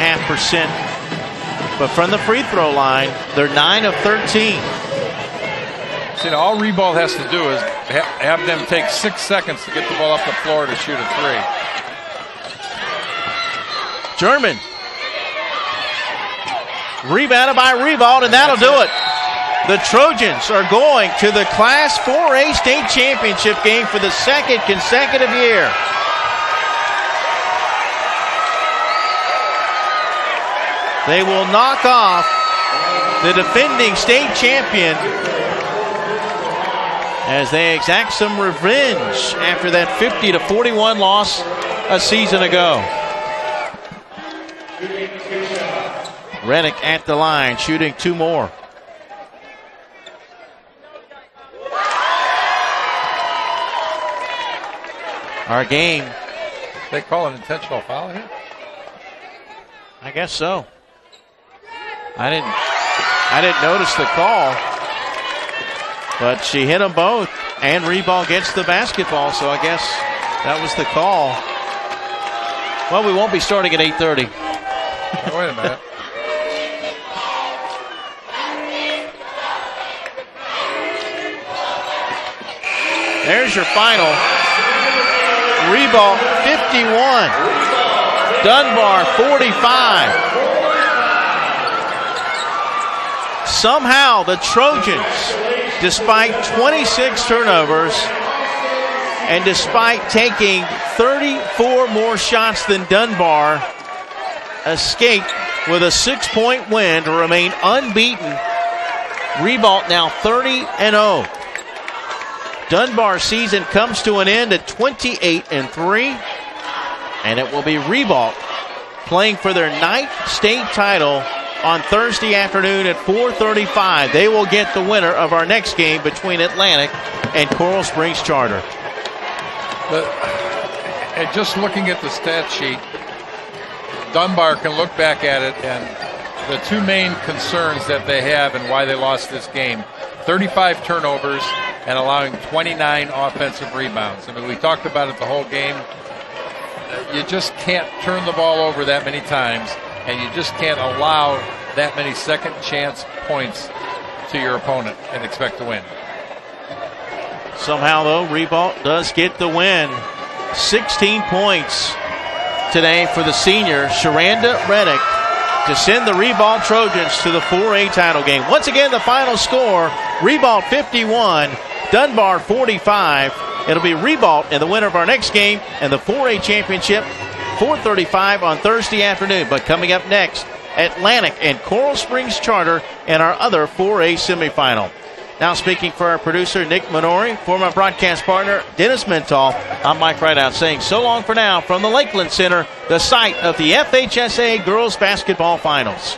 But from the free throw line, they're 9 of 13. See, all Ribault has to do is have them take 6 seconds to get the ball up the floor to shoot a 3. German. Rebounded by Ribault, and that'll do it. The Trojans are going to the Class 4A state championship game for the 2nd consecutive year. They will knock off the defending state champion as they exact some revenge after that 50-41 loss a season ago. Reddick at the line, shooting 2 more. Our game. They call an intentional foul here? I guess so. I didn't notice the call. But she hit them both, and Ribault gets the basketball, so I guess that was the call. Well, we won't be starting at 8:30. Oh, wait a minute. There's your final. Ribault 51. Dunbar 45. Somehow the Trojans, despite 26 turnovers and despite taking 34 more shots than Dunbar, escaped with a 6-point win to remain unbeaten. Ribault now 30-0. Dunbar's season comes to an end at 28-3. And it will be Ribault playing for their 9th state title on Thursday afternoon at 4:35. They will get the winner of our next game between Atlantic and Coral Springs Charter. And just looking at the stat sheet, Dunbar can look back at it, and the two main concerns that they have and why they lost this game, 35 turnovers and allowing 29 offensive rebounds. I mean, we talked about it the whole game. You just can't turn the ball over that many times, and you just can't allow that many second chance points to your opponent and expect to win. Somehow, though, Ribault does get the win. 16 points today for the senior, Sharanda Reddick, to send the Ribault Trojans to the 4A title game. Once again, the final score, Ribault 51, Dunbar 45. It'll be Ribault in the winner of our next game and the 4A championship, 4:35 on Thursday afternoon. But coming up next, Atlantic and Coral Springs Charter in our other 4A semifinal. Now speaking for our producer, Nick Minori, for my broadcast partner, Dennis Mental, I'm Mike Rideout saying so long for now from the Lakeland Center, the site of the FHSAA Girls Basketball Finals.